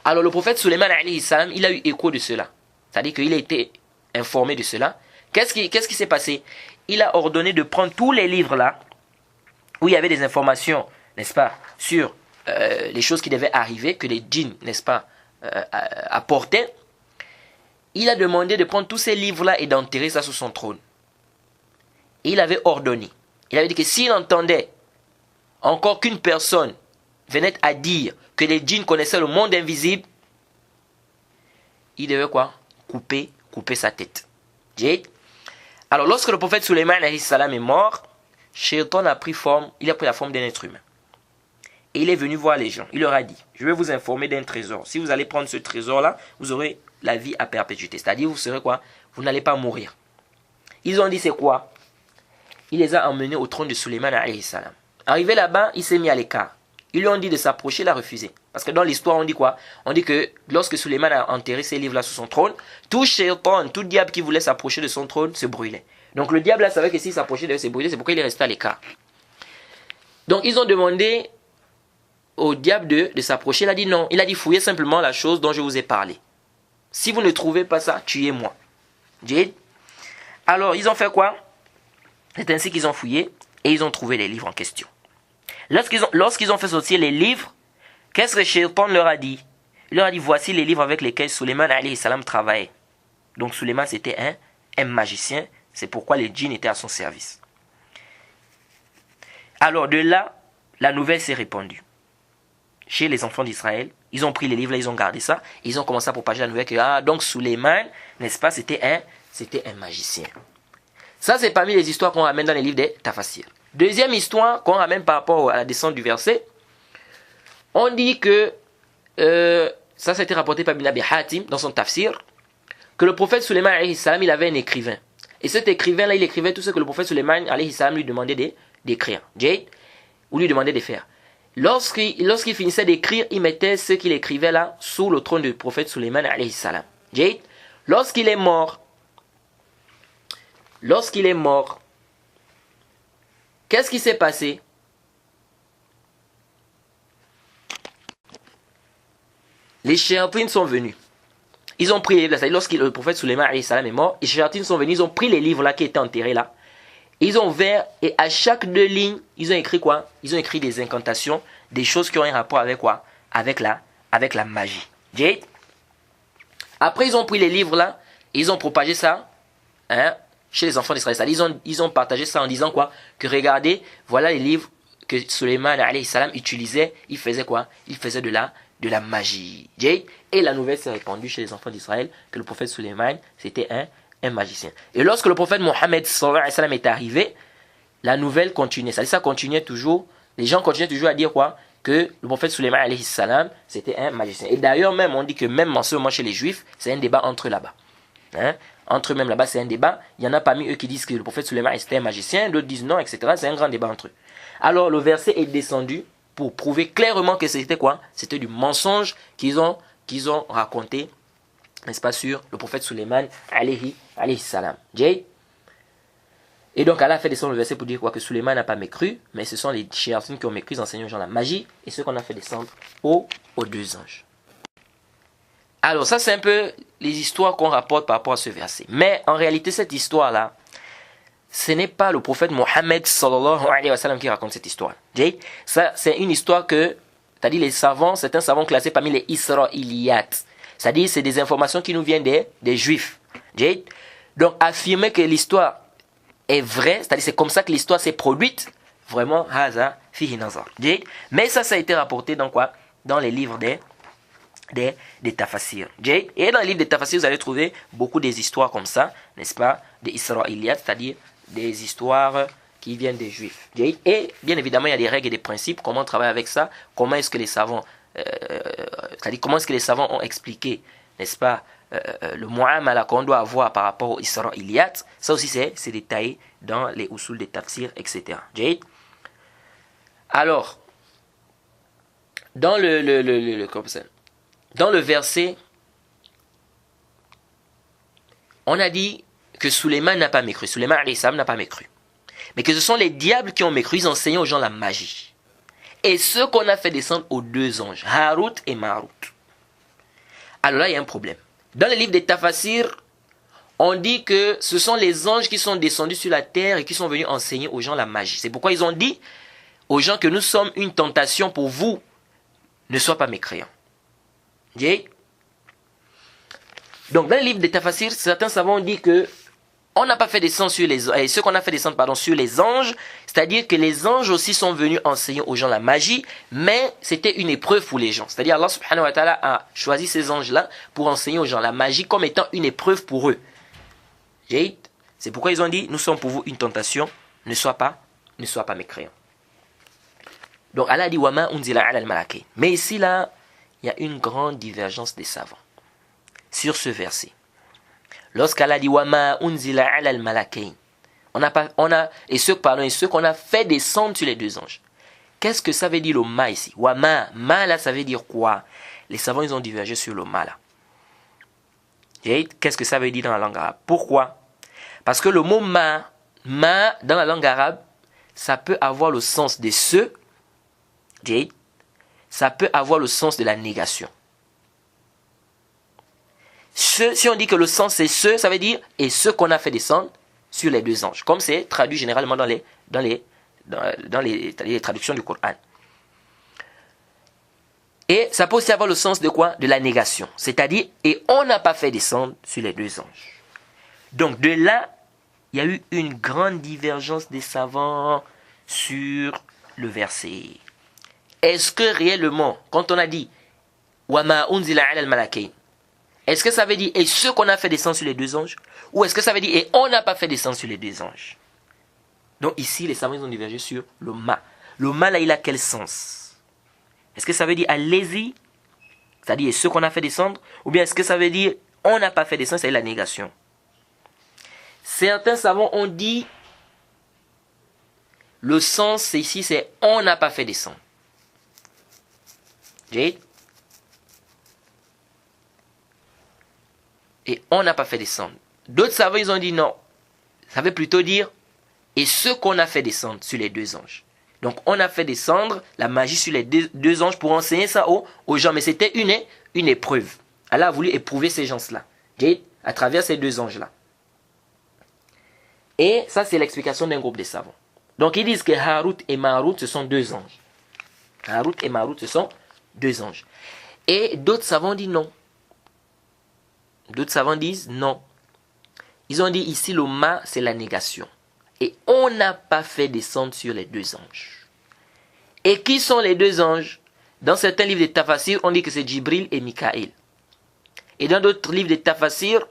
Speaker 1: Alors le prophète Suleiman, il a eu écho de cela. C'est-à-dire qu'il a été informé de cela. Qu'est-ce qui s'est passé? Il a ordonné de prendre tous les livres là, où il y avait des informations, n'est-ce pas, sur les choses qui devaient arriver, que les djinns, n'est-ce pas, apportaient. Il a demandé de prendre tous ces livres-là et d'enterrer ça sous son trône. Et il avait ordonné. Il avait dit que s'il entendait encore qu'une personne venait à dire que les djinns connaissaient le monde invisible, il devait quoi? Couper sa tête. Alors lorsque le prophète Suleiman est mort, Shaitan a pris la forme d'un être humain. Et il est venu voir les gens. Il leur a dit, je vais vous informer d'un trésor. Si vous allez prendre ce trésor-là, vous aurez la vie à perpétuité. C'est-à-dire, vous serez quoi? Vous n'allez pas mourir. Ils ont dit, c'est quoi? Il les a emmenés au trône de Suleiman alayhi salam. Arrivé là-bas, il s'est mis à l'écart. Ils lui ont dit de s'approcher, il a refusé. Parce que dans l'histoire, on dit quoi? On dit que lorsque Suleiman a enterré ces livres-là sous son trône, tout shaitan, tout diable qui voulait s'approcher de son trône se brûlait. Donc le diable là savait que s'il s'approchait, il devait se brûler. C'est pourquoi il est resté à l'écart. Donc ils ont demandé au diable de s'approcher. Il a dit non. Il a dit fouillez simplement la chose dont je vous ai parlé. Si vous ne trouvez pas ça, tuez-moi. Alors ils ont fait quoi? C'est ainsi qu'ils ont fouillé et ils ont trouvé les livres en question. Lorsqu'ils ont fait sortir les livres, qu'est-ce que Shaitan leur a dit? Il leur a dit voici les livres avec lesquels Suleiman alayhi salam travaillait. Donc Suleiman c'était un magicien. C'est pourquoi les djinns étaient à son service. Alors de là, la nouvelle s'est répandue. Chez les enfants d'Israël, ils ont pris les livres, là, ils ont gardé ça. Ils ont commencé à propager la nouvelle que donc Suleiman, n'est-ce pas, c'était un magicien. Ça, c'est parmi les histoires qu'on ramène dans les livres des Tafasir. Deuxième histoire qu'on ramène par rapport à la descente du verset. On dit que, ça a été rapporté par Ibn Abi Hatim dans son tafsir, que le prophète Suleiman alayhi salam, il avait un écrivain. Et cet écrivain-là, il écrivait tout ce que le prophète Suleiman alayhi salam lui demandait d'écrire. Ou lui demandait de faire. Lorsqu'il finissait d'écrire, il mettait ce qu'il écrivait là sous le trône du prophète Suleiman alayhi salam. Lorsqu'il est mort, qu'est-ce qui s'est passé? Les shayatines sont venus. Ils ont pris les livres. Lorsque le prophète Suleiman alayhi salam est mort, les shayatines sont venus, ils ont pris les livres là qui étaient enterrés là. Ils ont ouvert et à chaque 2 lignes, ils ont écrit quoi? Ils ont écrit des incantations, des choses qui ont un rapport avec quoi? Avec la magie. Après, ils ont pris les livres là, et ils ont propagé ça chez les enfants d'Israël. Ils ont partagé ça en disant quoi? Que regardez, voilà les livres que Suleiman alayhi salam utilisait. Il faisait quoi? Il faisait de la magie. Et la nouvelle s'est répandue chez les enfants d'Israël que le prophète Suleiman, c'était un magicien. Et lorsque le prophète Mohammed sallallahu alayhi wa sallam est arrivé, la nouvelle continuait. Ça continuait toujours. Les gens continuaient toujours à dire quoi? Que le prophète Suleiman alayhi salam, c'était un magicien. Et d'ailleurs même, on dit que même en ce moment chez les juifs, c'est un débat entre eux là-bas. Entre eux même là-bas, c'est un débat. Il y en a parmi eux qui disent que le prophète Suleiman était un magicien, d'autres disent non, etc. C'est un grand débat entre eux. Alors le verset est descendu pour prouver clairement que c'était quoi? C'était du mensonge qu'ils ont raconté, n'est-ce pas, sur le prophète Suleiman alayhi salam. Et donc Allah a fait descendre le verset pour dire quoi? Que Suleiman n'a pas mécru, mais ce sont les shayatines qui ont mécru, ils enseignent aux gens la magie, et ceux qu'on a fait descendre aux 2 anges. Alors ça c'est un peu les histoires qu'on rapporte par rapport à ce verset. Mais en réalité cette histoire-là, ce n'est pas le prophète Mohammed sallallahu alayhi wa sallam qui raconte cette histoire. Ça c'est une histoire que, c'est-à-dire les savants, c'est un savant classé parmi les Israéliyat. C'est-à-dire c'est des informations qui nous viennent des Juifs. Donc affirmer que l'histoire est vraie, c'est-à-dire c'est comme ça que l'histoire s'est produite, vraiment, haza fihi nazar. Mais ça a été rapporté dans quoi? Dans les livres des Tafasir. Et dans les livres des Tafasir, vous allez trouver beaucoup des histoires comme ça, n'est-ce pas? Des Israéliyat, c'est-à-dire des histoires qui viennent des Juifs. Et bien évidemment, il y a des règles et des principes, comment on travaille avec ça, comment est-ce que les savants, c'est-à-dire comment est-ce que les savants ont expliqué, n'est-ce pas, le mu'amala qu'on doit avoir par rapport aux Israéliyat. Ça aussi c'est détaillé dans les usul des tafsir, etc. Alors, dans le verset, on a dit que Suleiman n'a pas mécru. Suleiman alayhi salam n'a pas mécru. Mais que ce sont les diables qui ont mécru. Ils enseignaient aux gens la magie. Et ceux qu'on a fait descendre aux deux anges, Harut et Marut. Alors là, il y a un problème. Dans les livres des Tafasir, on dit que ce sont les anges qui sont descendus sur la terre et qui sont venus enseigner aux gens la magie. C'est pourquoi ils ont dit aux gens que nous sommes une tentation pour vous. Ne sois pas mécréant. Donc dans les livres des Tafasir, certains savants ont dit que on n'a pas fait descendre sur les anges, ceux qu'on a fait descendre sur les anges, c'est-à-dire que les anges aussi sont venus enseigner aux gens la magie, mais c'était une épreuve pour les gens. C'est-à-dire Allah subhanahu wa ta'ala a choisi ces anges-là pour enseigner aux gens la magie comme étant une épreuve pour eux. C'est pourquoi ils ont dit, nous sommes pour vous une tentation, ne sois pas mécréant. Donc Allah dit, Wama unzila ala al-malakain. Mais ici là, il y a une grande divergence des savants sur ce verset. Lorsqu'Allah dit Wama unzila ala al-malakain, et ceux qu'on a fait descendre sur les deux anges. Qu'est-ce que ça veut dire le ma ici? Wama, ma là, ça veut dire quoi? Les savants ils ont divergé sur le ma là. Qu'est-ce que ça veut dire dans la langue arabe? Pourquoi? Parce que le mot ma dans la langue arabe, ça peut avoir le sens de ce, ça peut avoir le sens de la négation. Si on dit que le sens c'est ce, ça veut dire et ce qu'on a fait descendre sur les deux anges, comme c'est traduit généralement dans les traductions du Coran. Et ça peut aussi avoir le sens de quoi? De la négation, c'est-à-dire et on n'a pas fait descendre sur les deux anges. Donc de là, il y a eu une grande divergence des savants sur le verset. Est-ce que réellement, quand on a dit Wama unzila ala al-malakain, est-ce que ça veut dire et ce qu'on a fait descendre sur les deux anges? Ou est-ce que ça veut dire et on n'a pas fait descendre sur les deux anges? Donc ici, les savants ils ont divergé sur le ma. Le ma là, il a quel sens? Est-ce que ça veut dire allez-y? C'est-à-dire et ce qu'on a fait descendre? Ou bien est-ce que ça veut dire on n'a pas fait descendre? C'est la négation. Certains savants ont dit le sens ici c'est on n'a pas fait descendre. Et on n'a pas fait descendre. D'autres savants, ils ont dit non. Ça veut plutôt dire et ce qu'on a fait descendre sur les deux anges. Donc on a fait descendre la magie sur les deux anges pour enseigner ça aux gens. Mais c'était une épreuve. Allah a voulu éprouver ces gens-là. À travers ces deux anges-là. Et ça c'est l'explication d'un groupe de savants. Donc ils disent que Harut et Marut ce sont deux anges. Harut et Marut ce sont deux anges. Et d'autres savants disent non. D'autres savants disent non. Ils ont dit ici le ma c'est la négation. Et on n'a pas fait descendre sur les deux anges. Et qui sont les deux anges? Dans certains livres de Tafasir, on dit que c'est Jibril et Mikaël. Et dans d'autres livres de Tafasir,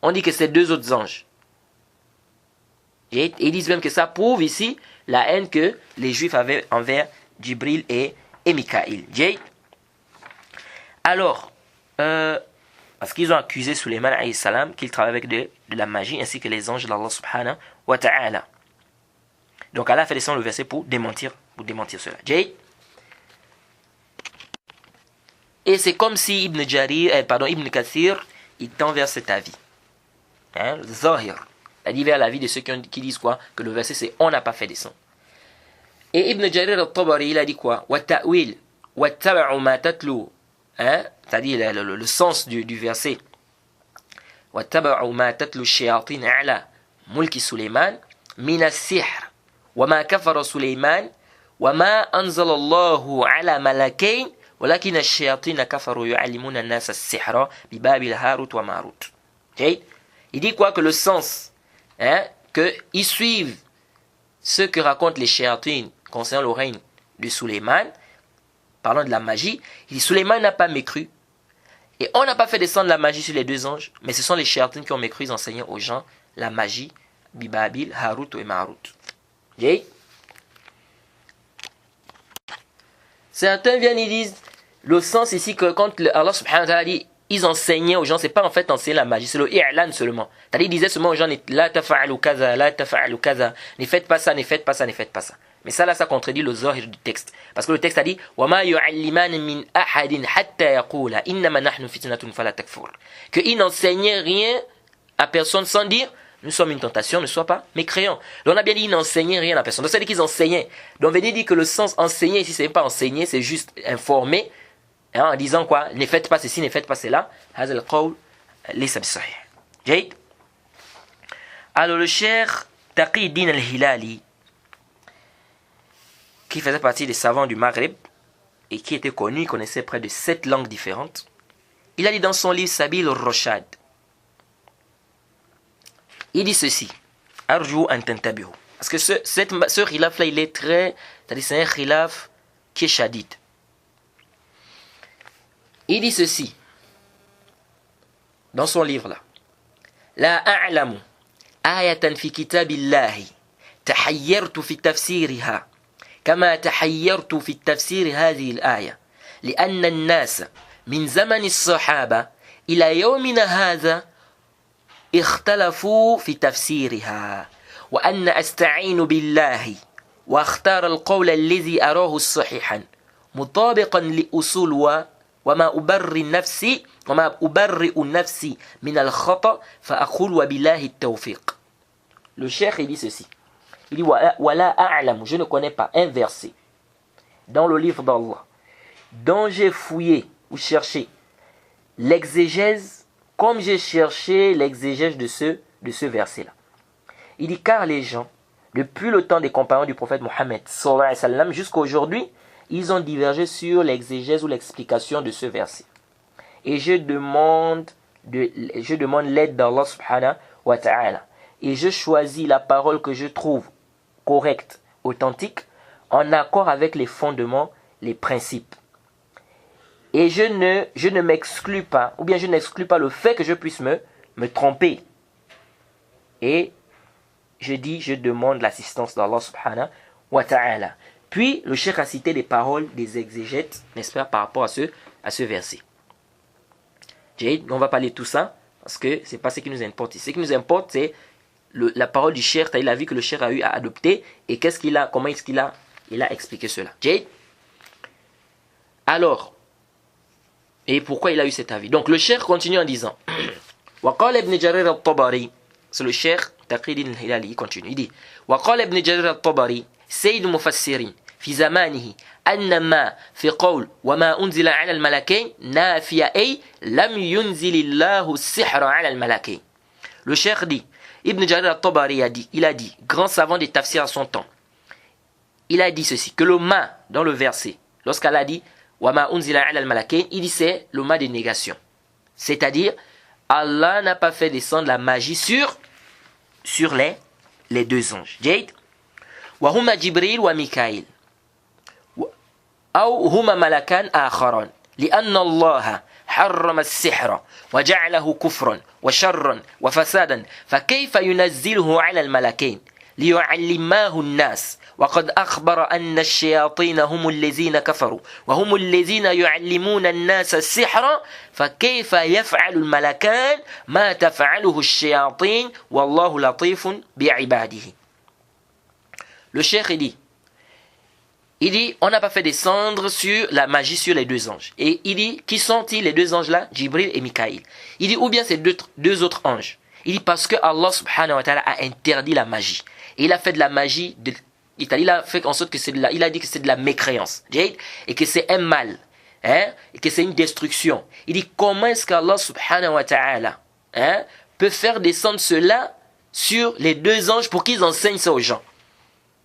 Speaker 1: on dit que c'est deux autres anges. Et ils disent même que ça prouve ici la haine que les Juifs avaient envers Jibril et Mikaël. Alors, parce qu'ils ont accusé Suleiman alayhi salam qu'il travaille avec de la magie ainsi que les anges d'Allah subhanahu wa ta'ala. Donc Allah fait descendre le verset pour démentir cela. Et c'est comme si Ibn Kathir il tend vers cet avis. Zahir. Il dit vers l'avis de ceux qui disent quoi? Que le verset c'est on n'a pas fait descendre. Et Ibn Jarir al-Tabari il a dit quoi? Wa ta'wil wa taba'u ma tatlu. C'est-à-dire le sens du verset. وَاتَّبَعُوا مَا تَتْلُو الشَّيَاطِينَ عَلَى مُلْكِ سُلَيْمَانَ مِنَ السِّحْرِ وَمَا كَفَرَ سُلَيْمَانَ وَمَا أَنزَلَ اللَّهُ عَلَى مَلَكَيْنِ وَلَكِنَّ الشَّيَاطِينَ كَفَرُوا يُعَلِّمُونَ النَّاسَ السِّحْرَ بِبَابِلْ هَارُوتَ وَمَارُوتَ. Il dit quoi? Que le sens, qu'ils suivent ce que racontent les shayatines concernant le règne de Suleiman, parlant de la magie. Il dit Suleiman n'a pas mécru. Et on n'a pas fait descendre la magie sur les deux anges, mais ce sont les shayatines qui ont mécru, ils enseignaient aux gens la magie, Bibabil, Harut et Marut. Okay? Certains viennent et disent, le sens ici que quand Allah subhanahu wa ta'ala dit, ils enseignaient aux gens, c'est pas en fait enseigner la magie, c'est le i'lan seulement. C'est-à-dire, ils disaient seulement aux gens, la tafa'alu kaza, la tafa'alu kaza, ne faites pas ça, ne faites pas ça, ne faites pas ça. Mais ça là, ça contredit le zahir du texte. Parce que le texte a dit, وَمَا يُعَلِّمَانِ مِنْ أَحَدٍ حَتَّى يَقُولَ إِنَّمَا نَحْنُ فِتْنَةٌ فَلَا تَكْفُرْ. Qu'ils n'enseignaient rien à personne sans dire, nous sommes une tentation, ne sois pas mécréant. Donc on a bien dit, ils n'enseignaient rien à personne. Donc c'est-à-dire qu'ils enseignaient. Donc on veut dire que le sens enseigner ici, c'est pas enseigner, c'est juste informer. Hein, en disant quoi, ne faites pas ceci, ne faites pas cela. هذا القول ليس بصحيح. جيد. Alors le cher Taqi Din al-Hilali, qui faisait partie des savants du Maghreb et qui était connu, il connaissait près de 7 langues différentes, il a dit dans son livre Sabil al-Roshad, il dit ceci, Arju an tantabihu. Parce que ce khilaf là, il est très, c'est-à-dire c'est un khilaf qui est shadid. Il dit ceci dans son livre là. La a'lamu ayatan fi kitabillahi tahayyartu fi tafsiriha kama tahayyartu fi tafsir hadhihi al-aya لأن الناس من زمن الصحابة إلى يومنا هذا اختلفوا في تفسيرها وأن أستعين بالله واختار القول الذي أراه الصحيحا مطابقا لأصول وما أبرئ نفسي من الخطأ فأقول وبالله التوفيق. Le cheikh il dit ceci. Il dit Wala a'lam, je ne connais pas un verset dans le livre d'Allah dont j'ai fouillé ou cherché l'exégèse comme j'ai cherché l'exégèse de ce verset-là. Il dit car les gens, depuis le temps des compagnons du prophète Mohammed sallallahu alayhi wa sallam jusqu'à aujourd'hui, ils ont divergé sur l'exégèse ou l'explication de ce verset. Et je demande l'aide d'Allah subhanahu wa ta'ala. Et je choisis la parole que je trouve correcte, authentique, en accord avec les fondements, les principes. Et je ne m'exclus pas, ou bien je n'exclus pas le fait que je puisse me tromper. Et je demande l'assistance d'Allah subhanahu wa ta'ala. Puis, le cheikh a cité les paroles des exégètes, n'est-ce pas, par rapport à ce verset. On va parler de tout ça, parce que ce n'est pas ce qui nous importe. Ce qui nous importe, c'est la parole du cheikh, il a vu que le cheikh a eu à adopter, et comment est-ce qu'il a expliqué cela. Alors, et pourquoi il a eu cet avis? Donc, le cheikh continue en disant, وقال ابن جرير الطبري, c'est le cheikh Taqi Din al-Hilali, il continue, il dit, وقال ابن جرير الطبري سيد المفسرين في زمانه أن ما في قول وما أنزل على الملكين نافية أي لم ينزل الله السحر على الملكين. Le cheikh dit, Ibn Jarir al-Tabari il a dit, grand savant des tafsirs à son temps, il a dit ceci, que le ma dans le verset, lorsqu'elle a dit وما أنزل على الملكين, il dit c'est le ma des négations. C'est-à-dire, Allah n'a pas fait descendre la magie sur les deux anges. Jade وهما جبريل وميكائيل أو هما ملكان آخران لأن الله حرم السحر وجعله كفرا وشرا وفسادا فكيف ينزله على الملكين ليعلماه الناس وقد أخبر أن الشياطين هم الذين كفروا وهم الذين يعلمون الناس السحر فكيف يفعل الملكان ما تفعله الشياطين والله لطيف بعباده. Le cheikh il dit, on n'a pas fait descendre sur la magie sur les deux anges. Et il dit, qui sont-ils les deux anges là? Jibril et Mikaïl. Il dit, ou bien c'est deux autres anges. Il dit, parce que Allah subhanahu wa ta'ala a interdit la magie. Et il a fait de la magie, il a fait en sorte que il a dit que c'est de la mécréance. Et que c'est un mal. Et que c'est une destruction. Il dit, comment est-ce qu'Allah subhanahu wa ta'ala peut faire descendre cela sur les deux anges pour qu'ils enseignent ça aux gens?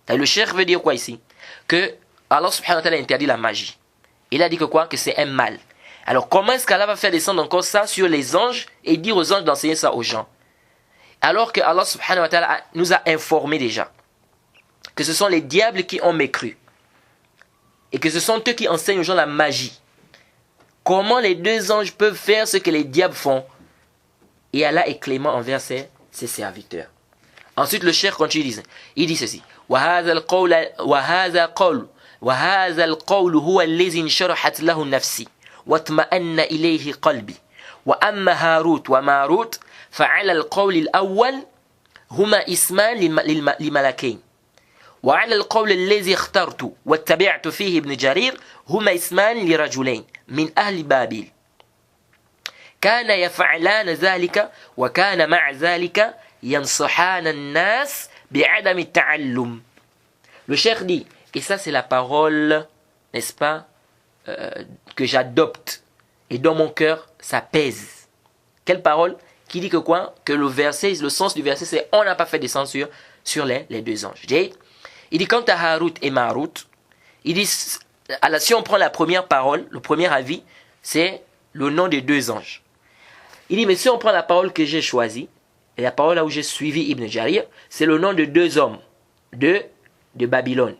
Speaker 1: Le cheikh veut dire quoi ici? Que Allah subhanahu wa ta'ala a interdit la magie. Il a dit que quoi? Que c'est un mal. Alors comment est-ce qu'Allah va faire descendre encore ça sur les anges et dire aux anges d'enseigner ça aux gens? Alors que Allah subhanahu wa ta'ala nous a informé déjà que ce sont les diables qui ont mécru et que ce sont eux qui enseignent aux gens la magie. Comment les deux anges peuvent faire ce que les diables font? Et Allah est clément envers ses serviteurs. Ensuite, le cheikh continue, il dit ceci. وهذا القول هو الذي انشرحت له نفسي واطمأن إليه قلبي وأما هاروت وماروت فعلى القول الأول هما اسمان لملكين وعلى القول الذي اخترت واتبعت فيه ابن جرير هما اسمان لرجلين من أهل بابل كان يفعلان ذلك وكان مع ذلك ينصحان الناس بعدم التعلم. Le cheikh dit, et ça c'est la parole, n'est-ce pas, que j'adopte, et dans mon cœur ça pèse. Quelle parole? Qui dit que quoi? Que le verset, le sens du verset c'est on n'a pas fait descendre sur les deux anges. Il dit quant à Harut et Marut, il dit, alors, si on prend la première parole, le premier avis, c'est le nom des deux anges. Il dit, mais si on prend la parole que j'ai choisie, et la parole là où j'ai suivi Ibn Jarir, c'est le nom de deux hommes de Babylone,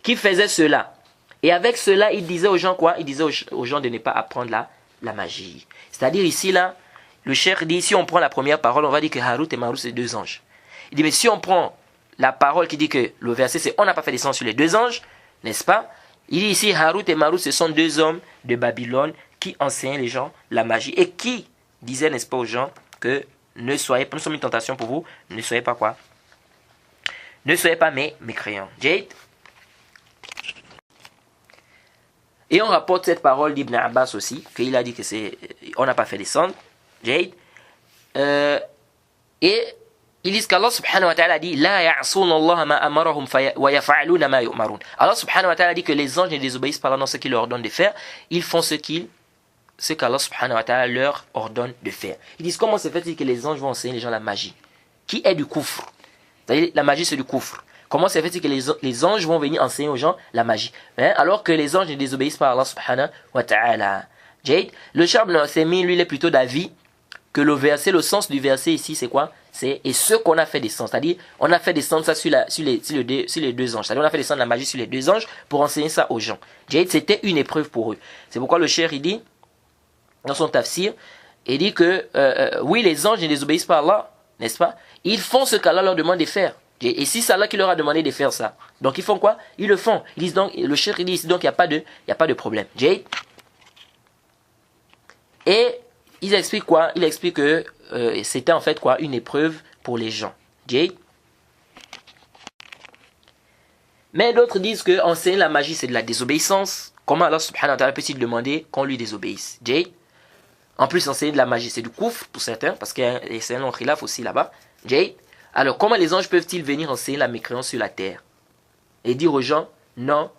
Speaker 1: qui faisaient cela. Et avec cela, il disait aux gens quoi? Il disait aux gens de ne pas apprendre la magie. C'est-à-dire ici là, le cheikh dit, si on prend la première parole, on va dire que Harut et Marut c'est deux anges. Il dit, mais si on prend la parole qui dit que le verset c'est on n'a pas fait descendre sur les deux anges, n'est-ce pas? Il dit ici, Harut et Marut, ce sont deux hommes de Babylone qui enseignaient les gens la magie et qui disaient, n'est-ce pas, aux gens que ne soyez pas, nous sommes une tentation pour vous, ne soyez pas quoi? Ne soyez pas mécréants. Jade. Et on rapporte cette parole d'Ibn Abbas aussi, qu'il a dit que c'est on n'a pas fait descendre. Jade. Et ils disent qu'Allah subhanahu wa ta'ala dit La ya'soun Allah ma amarahum wa yafa'aluna ma yu'marun. Allah subhanahu wa ta'ala dit que les anges ne désobéissent pas dans ce qu'il leur ordonne de faire, ils font ce qu'Allah subhanahu wa ta'ala leur ordonne de faire. Ils disent comment se fait-il que les anges vont enseigner les gens la magie, qui est du koufr? C'est-à-dire la magie c'est du koufr. Comment se fait-il que les anges vont venir enseigner aux gens la magie, alors que les anges ne désobéissent pas à Allah subhanahu wa ta'ala? Jade. Le Cheikh Ibn Uthaymin, lui, il est plutôt d'avis que le verset, le sens du verset ici, c'est quoi? C'est et ce qu'on a fait descendre. C'est-à-dire, on a fait descendre ça sur les deux anges. C'est-à-dire, on a fait descendre la magie sur les deux anges pour enseigner ça aux gens. Jade, c'était une épreuve pour eux. C'est pourquoi le Cheikh, il dit, dans son tafsir, il dit que, oui, les anges ne désobéissent pas à Allah, n'est-ce pas? Ils font ce qu'Allah leur demande de faire. Et si c'est Allah qui leur a demandé de faire ça, donc ils font quoi? Ils le font. Ils disent donc, le Cheikh, il dit ici, donc il n'y a pas de problème. Jade. Et il explique quoi? Il explique que c'était en fait quoi? Une épreuve pour les gens. Jay. Mais d'autres disent que enseigner la magie c'est de la désobéissance. Comment Allah subhanahu wa ta'ala peut-il demander qu'on lui désobéisse? Jay. En plus, enseigner de la magie c'est du koufr pour certains, parce qu'il y a c'est un long khilaf aussi là-bas. Jay. Alors comment les anges peuvent-ils venir enseigner la mécréance sur la terre et dire aux gens non,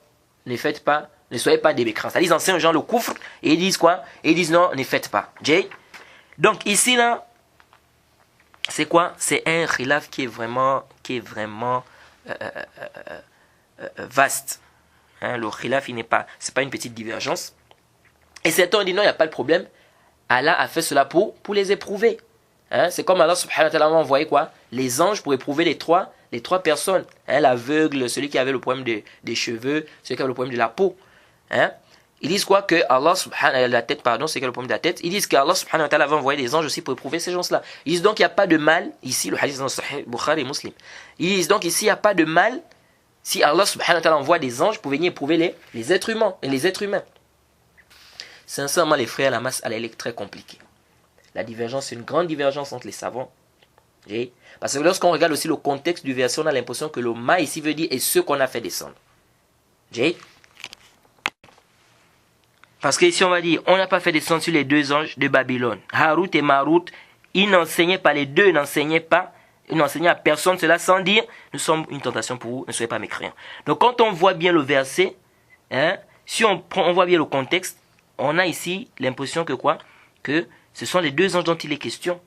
Speaker 1: ne faites pas, ne soyez pas des mécréants? C'est-à-dire ils enseignent aux gens le koufr et ils disent quoi? Et ils disent non, ne faites pas. Jay. Donc ici là, c'est quoi? C'est un khilaf qui est vraiment vaste. Hein, le khilaf, c'est pas une petite divergence. Et certains ont dit non, il n'y a pas de problème. Allah a fait cela pour les éprouver. Hein, c'est comme Allah subhanahu wa ta'ala a envoyé quoi? Les anges pour éprouver les trois personnes. Hein, l'aveugle, celui qui avait le problème des cheveux, celui qui avait le problème de la peau. Hein? Ils disent quoi? Que Allah subhanahu la tête, pardon, c'est le problème de la tête. Ils disent qu'Allah subhanahu wa ta'ala avait envoyé des anges aussi pour éprouver ces gens-là. Ils disent donc il n'y a pas de mal, ici le hadith dans Sahih Bukhari et Muslim. Ils disent donc ici il n'y a pas de mal si Allah subhanahu wa ta'ala envoie des anges pour venir éprouver les êtres humains et les êtres humains. Sincèrement les frères, la masse elle est très compliquée. La divergence, c'est une grande divergence entre les savants. Parce que lorsqu'on regarde aussi le contexte du verset, on a l'impression que le ma ici veut dire et ce qu'on a fait descendre. Parce que ici on va dire, on n'a pas fait descendre sur les deux anges de Babylone. Harut et Marut, ils n'enseignaient pas, les deux n'enseignaient pas, ils n'enseignaient à personne cela sans dire, nous sommes une tentation pour vous, ne soyez pas mécréants. Donc quand on voit bien le verset, hein, si on voit bien le contexte, on a ici l'impression que quoi? Que ce sont les deux anges dont il est question.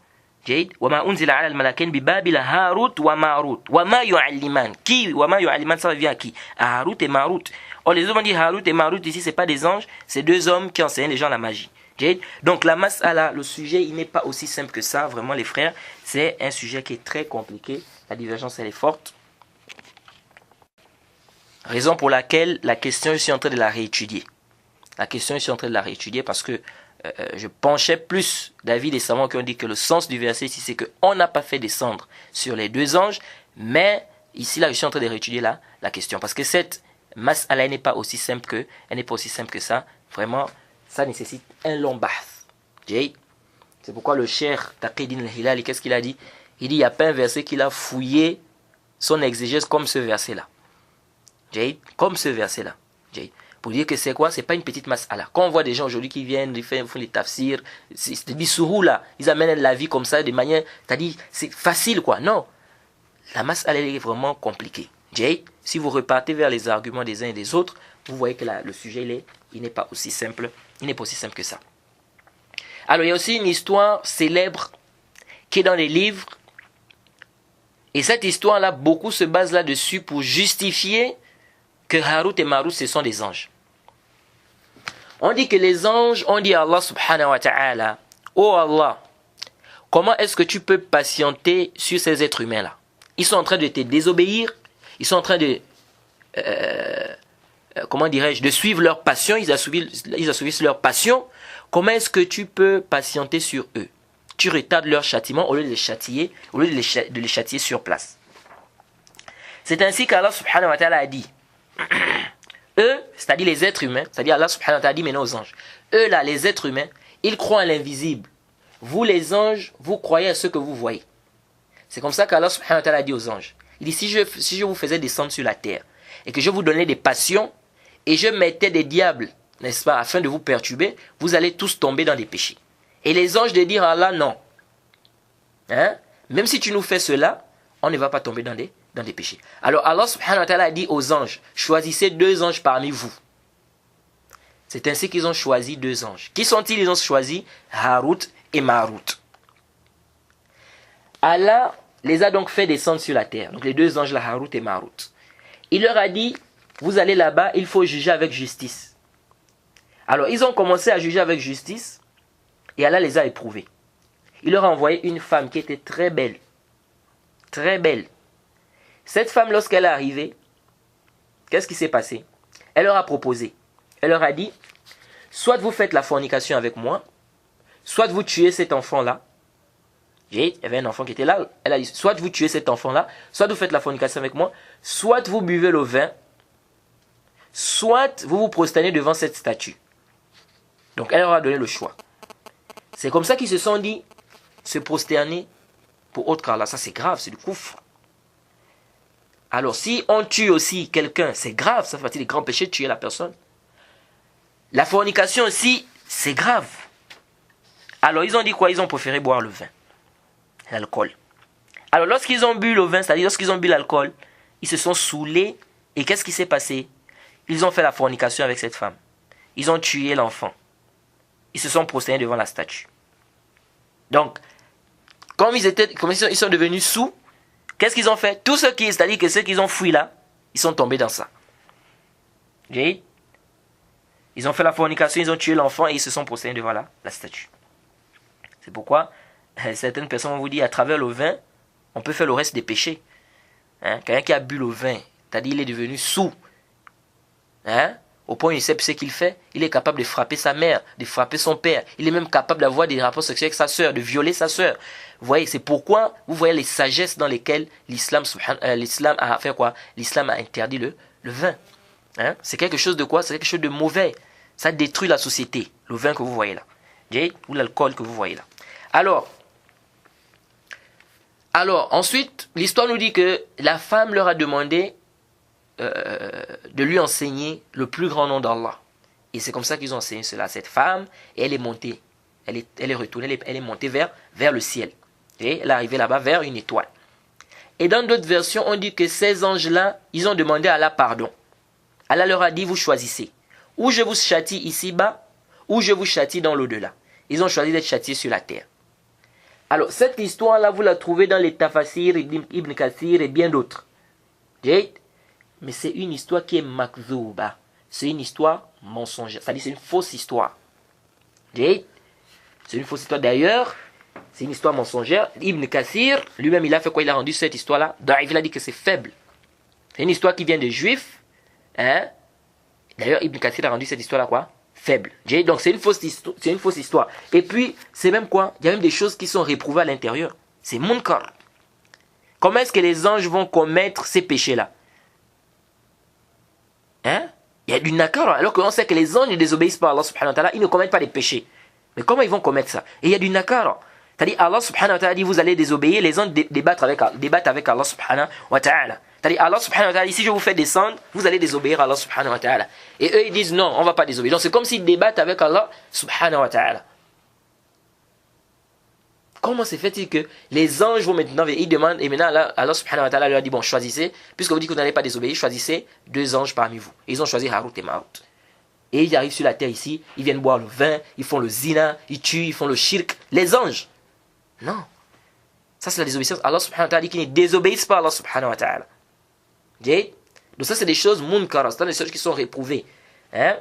Speaker 1: وما أنزل على الملكين ببابل هاروت وماروت وما يعلمان qui وما يعلمان ça vient à qui? À Harut et Marut. Or les hommes dit Harut et Marut ici c'est pas des anges, c'est deux hommes qui enseignent les gens la magie. Donc la mas'ala, le sujet il n'est pas aussi simple que ça, vraiment les frères, c'est un sujet qui est très compliqué, la divergence elle est forte. Raison pour laquelle la question je suis en train de la réétudier. La question je suis en train de la réétudier parce que je penchais plus d'avis des savants qui ont dit que le sens du verset ici, c'est qu'on n'a pas fait descendre sur les deux anges, mais ici, là, je suis en train de réétudier la question, parce que cette mas'ala n'est pas aussi simple que ça. Vraiment, ça nécessite un long bahth. C'est pourquoi le cheikh Taqiyuddin al-Hilali, qu'est-ce qu'il a dit? Il dit, il n'y a pas un verset qu'il a fouillé son exégèse comme ce verset-là. Comme ce verset-là. Pour dire que c'est quoi? C'est pas une petite mas'ala. Quand on voit des gens aujourd'hui qui viennent, ils font les tafsirs, c'est des sourous là, ils amènent la vie comme ça, de manière, c'est-à-dire, c'est facile quoi. Non. La mas'ala est vraiment compliquée. Si vous repartez vers les arguments des uns et des autres, vous voyez que le sujet, il n'est pas aussi simple. Il n'est pas aussi simple que ça. Alors, il y a aussi une histoire célèbre qui est dans les livres. Et cette histoire-là, beaucoup se basent là-dessus pour justifier que Harut et Marut, ce sont des anges. On dit que les anges ont dit à Allah subhanahu wa ta'ala, oh Allah, comment est-ce que tu peux patienter sur ces êtres humains-là? Ils sont en train de te désobéir, ils sont en train de, de suivre leur passion, ils assouvissent leur passion. Comment est-ce que tu peux patienter sur eux? Tu retardes leur châtiment au lieu de les châtier, de les châtier sur place. C'est ainsi qu'Allah subhanahu wa ta'ala a dit, eux, c'est-à-dire les êtres humains, c'est-à-dire Allah subhanahu wa ta'ala a dit maintenant aux anges, eux là, les êtres humains, ils croient à l'invisible. Vous les anges, vous croyez à ce que vous voyez. C'est comme ça qu'Allah subhanahu wa ta'ala a dit aux anges. Il dit, si je vous faisais descendre sur la terre, et que je vous donnais des passions, et je mettais des diables, n'est-ce pas, afin de vous perturber, vous allez tous tomber dans des péchés. Et les anges de dire à Allah, non. Même si tu nous fais cela, on ne va pas tomber dans des péchés. Alors Allah subhanahu wa ta'ala a dit aux anges, choisissez 2 anges parmi vous. C'est ainsi qu'ils ont choisi 2 anges. Qui sont-ils? Ils ont choisi Harut et Marut. Allah les a donc fait descendre sur la terre. Donc les 2 anges là, Harut et Marut. Il leur a dit, vous allez là-bas, il faut juger avec justice. Alors ils ont commencé à juger avec justice. Et Allah les a éprouvés. Il leur a envoyé une femme qui était très belle. Très belle. Cette femme, lorsqu'elle est arrivée, qu'est-ce qui s'est passé? Elle leur a proposé. Elle leur a dit, soit vous faites la fornication avec moi, soit vous tuez cet enfant-là. Il y avait un enfant qui était là. Elle a dit, soit vous tuez cet enfant-là, soit vous faites la fornication avec moi, soit vous buvez le vin, soit vous vous prosternez devant cette statue. Donc elle leur a donné le choix. C'est comme ça qu'ils se sont dit, se prosterner pour autre qu'Allah. Ça c'est grave, c'est du kufr. Alors si on tue aussi quelqu'un, c'est grave, ça fait partie des grands péchés de tuer la personne. La fornication aussi, c'est grave. Alors ils ont dit quoi? Ils ont préféré boire le vin, l'alcool. Alors lorsqu'ils ont bu le vin, c'est-à-dire lorsqu'ils ont bu l'alcool, ils se sont saoulés. Et qu'est-ce qui s'est passé? Ils ont fait la fornication avec cette femme. Ils ont tué l'enfant. Ils se sont prosternés devant la statue. Donc, comme ils sont devenus sous, qu'est-ce qu'ils ont fait? Tout c'est-à-dire que ceux qu'ils ont fui là, ils sont tombés dans ça. Ils ont fait la fornication, ils ont tué l'enfant et ils se sont prosternés devant la statue. C'est pourquoi certaines personnes vont vous dire, à travers le vin, on peut faire le reste des péchés. Quelqu'un qui a bu le vin, c'est-à-dire il est devenu sous. Au point où il ne sait plus ce qu'il fait, il est capable de frapper sa mère, de frapper son père. Il est même capable d'avoir des rapports sexuels avec sa sœur, de violer sa sœur. Vous voyez, c'est pourquoi vous voyez les sagesses dans lesquelles l'islam a fait quoi? L'islam a interdit le vin. C'est quelque chose de quoi? C'est quelque chose de mauvais. Ça détruit la société, le vin que vous voyez là. Ou l'alcool que vous voyez là. Alors, ensuite, l'histoire nous dit que la femme leur a demandé de lui enseigner le plus grand nom d'Allah. Et c'est comme ça qu'ils ont enseigné cela à cette femme. Et elle est montée. Elle est retournée, elle est montée vers le ciel. Et elle est arrivée là-bas vers une étoile. Et dans d'autres versions, on dit que ces anges-là, ils ont demandé à Allah pardon. Allah leur a dit, vous choisissez. Ou je vous châtie ici-bas, ou je vous châtie dans l'au-delà. Ils ont choisi d'être châtiés sur la terre. Alors, cette histoire-là, vous la trouvez dans les Tafasir, Ibn Kathir et bien d'autres. Mais c'est une histoire qui est makzouba. C'est une histoire mensongère. C'est-à-dire c'est une fausse histoire. C'est une fausse histoire. D'ailleurs, c'est une histoire mensongère. Ibn Kathir, lui-même, il a fait quoi? Il a rendu cette histoire-là. Il a dit que c'est faible. C'est une histoire qui vient des Juifs. D'ailleurs, Ibn Kathir a rendu cette histoire-là quoi? faible. Donc c'est une fausse histoire. Et puis, c'est même quoi? Il y a même des choses qui sont réprouvées à l'intérieur. C'est munkar. Comment est-ce que les anges vont commettre ces péchés-là? Hein? Il y a du nakara, alors qu'on sait que les anges ne désobéissent pas à Allah subhanahu wa ta'ala, ils ne commettent pas des péchés. Mais comment ils vont commettre ça? Et il y a du nakara. C'est-à-dire, Allah subhanahu wa ta'ala dit, vous allez désobéir, les anges débattent avec Allah subhanahu wa ta'ala. C'est-à-dire, Allah subhanahu wa ta'ala dit, si je vous fais descendre, vous allez désobéir à Allah subhanahu wa ta'ala. Et eux, ils disent, non, on ne va pas désobéir. Donc c'est comme s'ils débattent avec Allah subhanahu wa ta'ala. Comment se fait-il que les anges vont maintenant, ils demandent, et maintenant Allah subhanahu wa ta'ala leur dit, bon, choisissez, puisque vous dites que vous n'allez pas désobéir, choisissez 2 anges parmi vous. Et ils ont choisi Harut et Marut. Et ils arrivent sur la terre ici, ils viennent boire le vin, ils font le zina, ils tuent, ils font le shirk. Les anges. Non. Ça, c'est la désobéissance. Allah subhanahu wa ta'ala dit qu'ils ne désobéissent pas à Allah subhanahu wa ta'ala. Donc ça, c'est des choses munkara, c'est des choses qui sont réprouvées. Hein?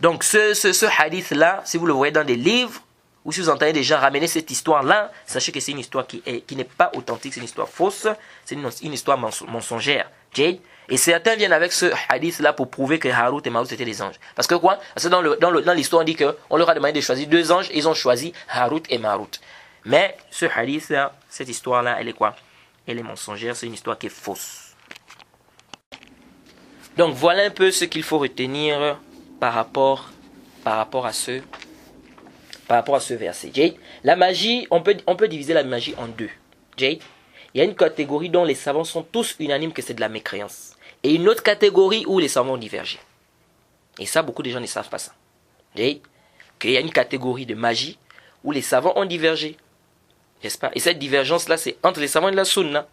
Speaker 1: Donc ce hadith-là, si vous le voyez dans des livres, ou si vous entendez des gens ramener cette histoire-là, sachez que c'est une histoire qui n'est pas authentique, c'est une histoire fausse, c'est une histoire mensongère. Et certains viennent avec ce hadith-là pour prouver que Harut et Marut étaient des anges. Parce que quoi? Parce que dans l'histoire, on dit qu'on leur a demandé de choisir 2 anges, et ils ont choisi Harut et Marut. Mais ce hadith-là, cette histoire-là, elle est quoi? Elle est mensongère, c'est une histoire qui est fausse. Donc voilà un peu ce qu'il faut retenir par rapport à ce verset. La magie, on peut diviser la magie en 2. Il y a une catégorie dont les savants sont tous unanimes que c'est de la mécréance. Et une autre catégorie où les savants ont divergé. Et ça, beaucoup de gens ne savent pas ça. Qu'il y a une catégorie de magie où les savants ont divergé. N'est-ce pas? Et cette divergence-là, c'est entre les savants et la sunna.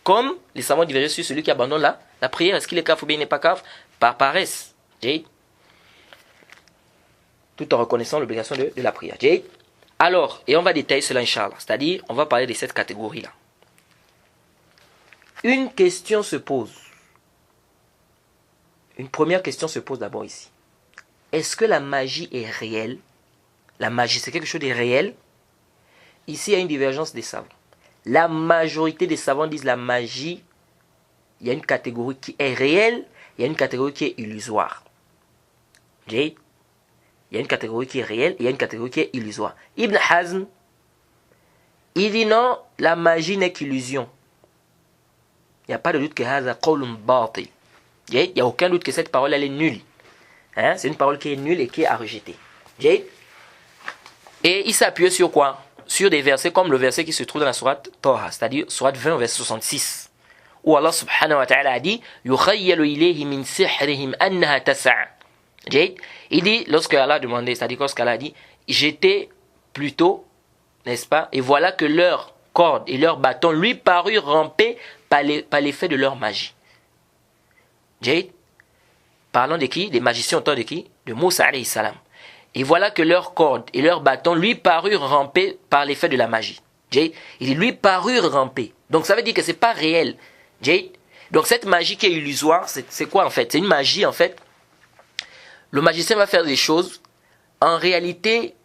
Speaker 1: Comme les savants divergent sur celui qui abandonne la prière. Est-ce qu'il est kaf ou bien il n'est pas kaf? Par paresse. Tout en reconnaissant l'obligation de la prière. Alors, et on va détailler cela, Inch'Allah. C'est-à-dire, on va parler de cette catégorie-là. Une question se pose. Une première question se pose d'abord ici. Est-ce que la magie est réelle? La magie, c'est quelque chose de réel? Ici, il y a une divergence des savants. La majorité des savants disent la magie, il y a une catégorie qui est réelle, il y a une catégorie qui est illusoire. Il y a une catégorie qui est réelle, il y a une catégorie qui est illusoire. Ibn Hazm, il dit non, la magie n'est qu'illusion. Il n'y a pas de doute que haza qawlun batil. Il n'y a aucun doute que cette parole, elle est nulle. C'est une parole qui est nulle et qui est à rejeter. Et il s'appuie sur quoi? Sur des versets comme le verset qui se trouve dans la sourate Taha, c'est-à-dire sourate 20, verset 66, où Allah subhanahu wa ta'ala a dit yukhayyalu ilayhi min sihrihim annaha tas'a. Il dit, lorsque Allah a demandé, c'est-à-dire lorsqu'Allah a dit, j'étais plutôt, n'est-ce pas, et voilà que leurs cordes et leurs bâtons lui parurent ramper par l'effet de leur magie. Parlons de qui? Des magiciens au temps de qui? De Moussa alayhi salam. Et voilà que leurs cordes et leurs bâtons lui parurent ramper par l'effet de la magie. Il dit, lui parurent ramper. Donc ça veut dire que c'est pas réel. Donc cette magie qui est illusoire, c'est quoi en fait? C'est une magie en fait. Le magicien va faire des choses, en réalité,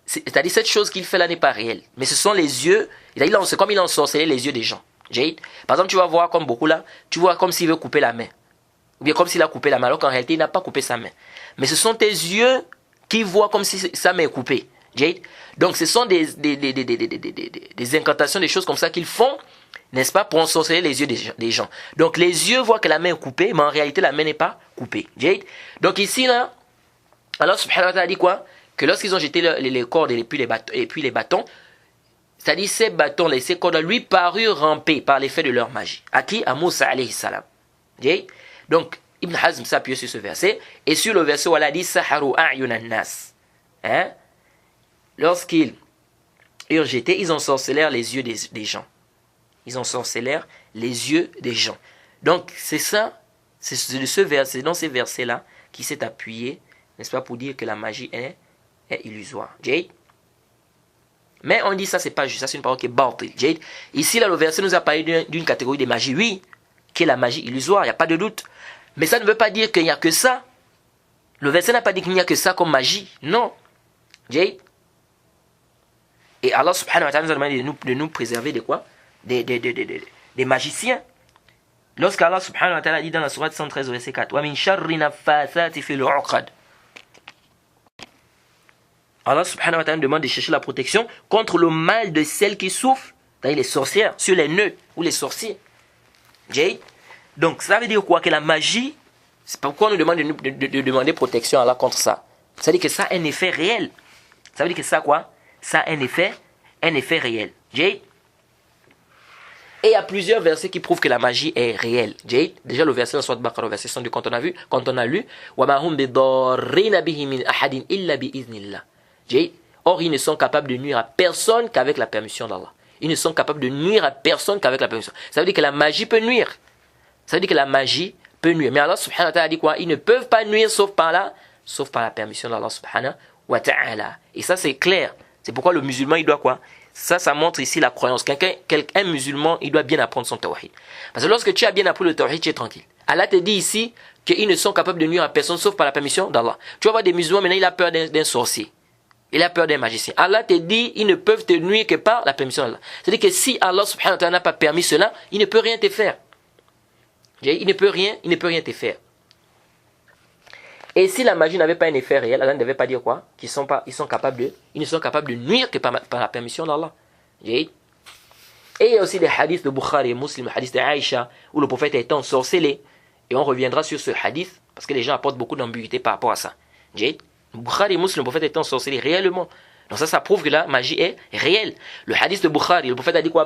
Speaker 1: c'est-à-dire cette chose qu'il fait là n'est pas réelle. Mais ce sont les yeux, c'est comme il a ensorcelé les yeux des gens. Par exemple, tu vas voir comme beaucoup là, tu vois comme s'il veut couper la main. Ou bien comme s'il a coupé la main, alors qu'en réalité, il n'a pas coupé sa main. Mais ce sont tes yeux qui voient comme si sa main est coupée. Donc ce sont des incantations, des choses comme ça qu'ils font, n'est-ce pas, pour ensorceler les yeux des gens. Donc les yeux voient que la main est coupée, mais en réalité la main n'est pas coupée. Donc ici là, Allah subhanahu wa ta'ala dit quoi? Que lorsqu'ils ont jeté les cordes et puis les bâtons, c'est-à-dire ces bâtons, ces cordes lui parurent ramper par l'effet de leur magie. À qui? À Moussa alayhi salam. Donc Ibn Hazm s'appuie sur ce verset, et sur le verset où Allah dit Saharu a'yunan nas. Lorsqu'ils eurent jeté, ils ensorcelèrent les yeux des gens. Ils ensorcelèrent les yeux des gens. Donc c'est ça, c'est dans ces versets-là qui s'est appuyé, n'est-ce pas, pour dire que la magie est illusoire. Mais on dit ça, c'est pas juste, ça c'est une parole qui est batil. Ici là, le verset nous a parlé d'une catégorie de magie, oui, qui est la magie illusoire, il n'y a pas de doute. Mais ça ne veut pas dire qu'il n'y a que ça. Le verset n'a pas dit qu'il n'y a que ça comme magie. Non. Et Allah subhanahu wa ta'ala nous a demandé de nous préserver de quoi? Des magiciens. Lorsqu'Allah subhanahu wa ta'ala dit dans la sourate 113 verset 4, وَمِن شَرِّ نَفَّاثَاتِ فِي الْعُقَدِ, Allah subhanahu wa ta'ala demande de chercher la protection contre le mal de celles qui souffrent, c'est-à-dire les sorcières, sur les nœuds ou les sorciers. Donc ça veut dire quoi? Que la magie, c'est pourquoi on nous demande de demander protection à Allah contre ça. Ça veut dire que ça a un effet réel. Ça veut dire que ça quoi? Ça a un effet réel. Et il y a plusieurs versets qui prouvent que la magie est réelle. Déjà le verset dans Surat Baqarah, verset 102, quand on a lu وَمَا هُمْ بِضَارِّينَ بِهِ مِنْ أَحَدٍ إِلَّا بِإِذْنِ اللَّهِ. Or, ils ne sont capables de nuire à personne qu'avec la permission d'Allah. Ils ne sont capables de nuire à personne qu'avec la permission. Ça veut dire que la magie peut nuire. Ça veut dire que la magie peut nuire. Mais Allah subhanahu wa ta'ala dit quoi? Ils ne peuvent pas nuire sauf par la permission d'Allah subhanahu wa ta'ala. Et ça c'est clair. C'est pourquoi le musulman il doit quoi? Ça montre ici la croyance. Un musulman il doit bien apprendre son tawhid. Parce que lorsque tu as bien appris le tawhid, tu es tranquille. Allah te dit ici qu'ils ne sont capables de nuire à personne sauf par la permission d'Allah. Tu vas voir des musulmans maintenant il a peur d'un sorcier. Il a peur d'un magicien. Allah te dit, ils ne peuvent te nuire que par la permission d'Allah. C'est-à-dire que si Allah subhanahu wa ta'ala n'a pas permis cela, il ne peut rien te faire. Il ne peut rien te faire. Et si la magie n'avait pas un effet réel, Allah ne devait pas dire quoi? Ils ne sont capables de nuire que par la permission d'Allah. Et il y a aussi des hadiths de Bukhari et Muslim, le hadith d'Aïcha, où le prophète a été ensorcelé. Et on reviendra sur ce hadith, parce que les gens apportent beaucoup d'ambiguïté par rapport à ça. Bukhari et Muslim, le prophète était ensorcelé réellement. Donc ça prouve que la magie est réelle. Le hadith de Bukhari, le prophète a dit quoi?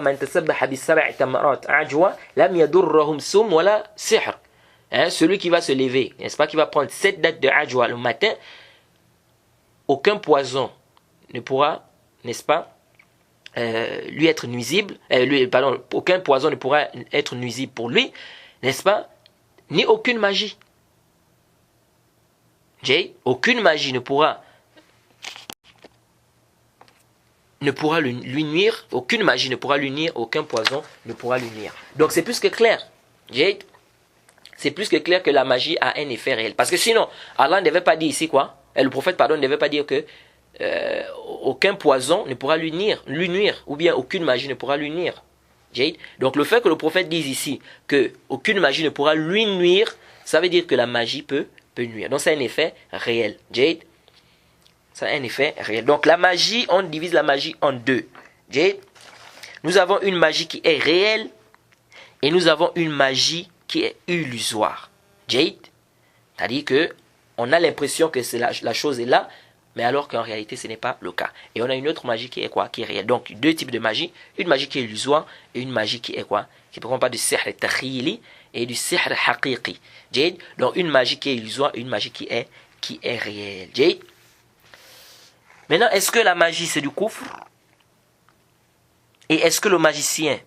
Speaker 1: Celui qui va se lever, n'est-ce pas, qui va prendre 7 dates de ajwa le matin, aucun poison ne pourra, n'est-ce pas, lui être nuisible, aucun poison ne pourra être nuisible pour lui, n'est-ce pas, ni aucune magie. Aucune magie ne pourra lui nuire, aucune magie ne pourra lui nuire, aucun poison ne pourra lui nuire. Donc c'est plus que clair. C'est plus que clair que la magie a un effet réel. Parce que sinon, Allah ne devait pas dire ici quoi? Le prophète, ne devait pas dire que aucun poison ne pourra lui nuire, ou bien aucune magie ne pourra lui nuire. Donc le fait que le prophète dise ici que aucune magie ne pourra lui nuire, ça veut dire que la magie peut nuire. Donc c'est un effet réel. C'est un effet réel. Donc la magie, on divise la magie en deux. Nous avons une magie qui est réelle et nous avons une magie qui est illusoire. C'est-à-dire que on a l'impression que la chose est là, mais alors qu'en réalité ce n'est pas le cas. Et on a une autre magie qui est quoi? Qui est réelle. Donc deux types de magie, une magie qui est illusoire et une magie qui est quoi? Qui ne prend pas du sihr takhili et du sihr haqiqi. Donc une magie qui est illusoire et une magie qui est réelle. Maintenant, est-ce que la magie c'est du kufr? Et est-ce que le magicien,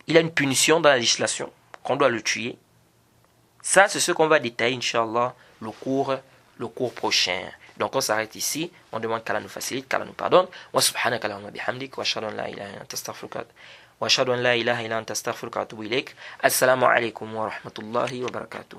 Speaker 1: il a une punition dans la législation, qu'on doit le tuer? Ça, c'est ce qu'on va détailler, Inch'Allah, le cours prochain. Donc on s'arrête ici, on demande qu'Allah nous facilite, qu'Allah nous pardonne. Wa subhanaka Allahumma bihamdik, wa ashhadu an la ilaha illa anta astaghfiruka wa atubu ilayk. Assalamu alaikum wa rahmatullahi wa barakatuh.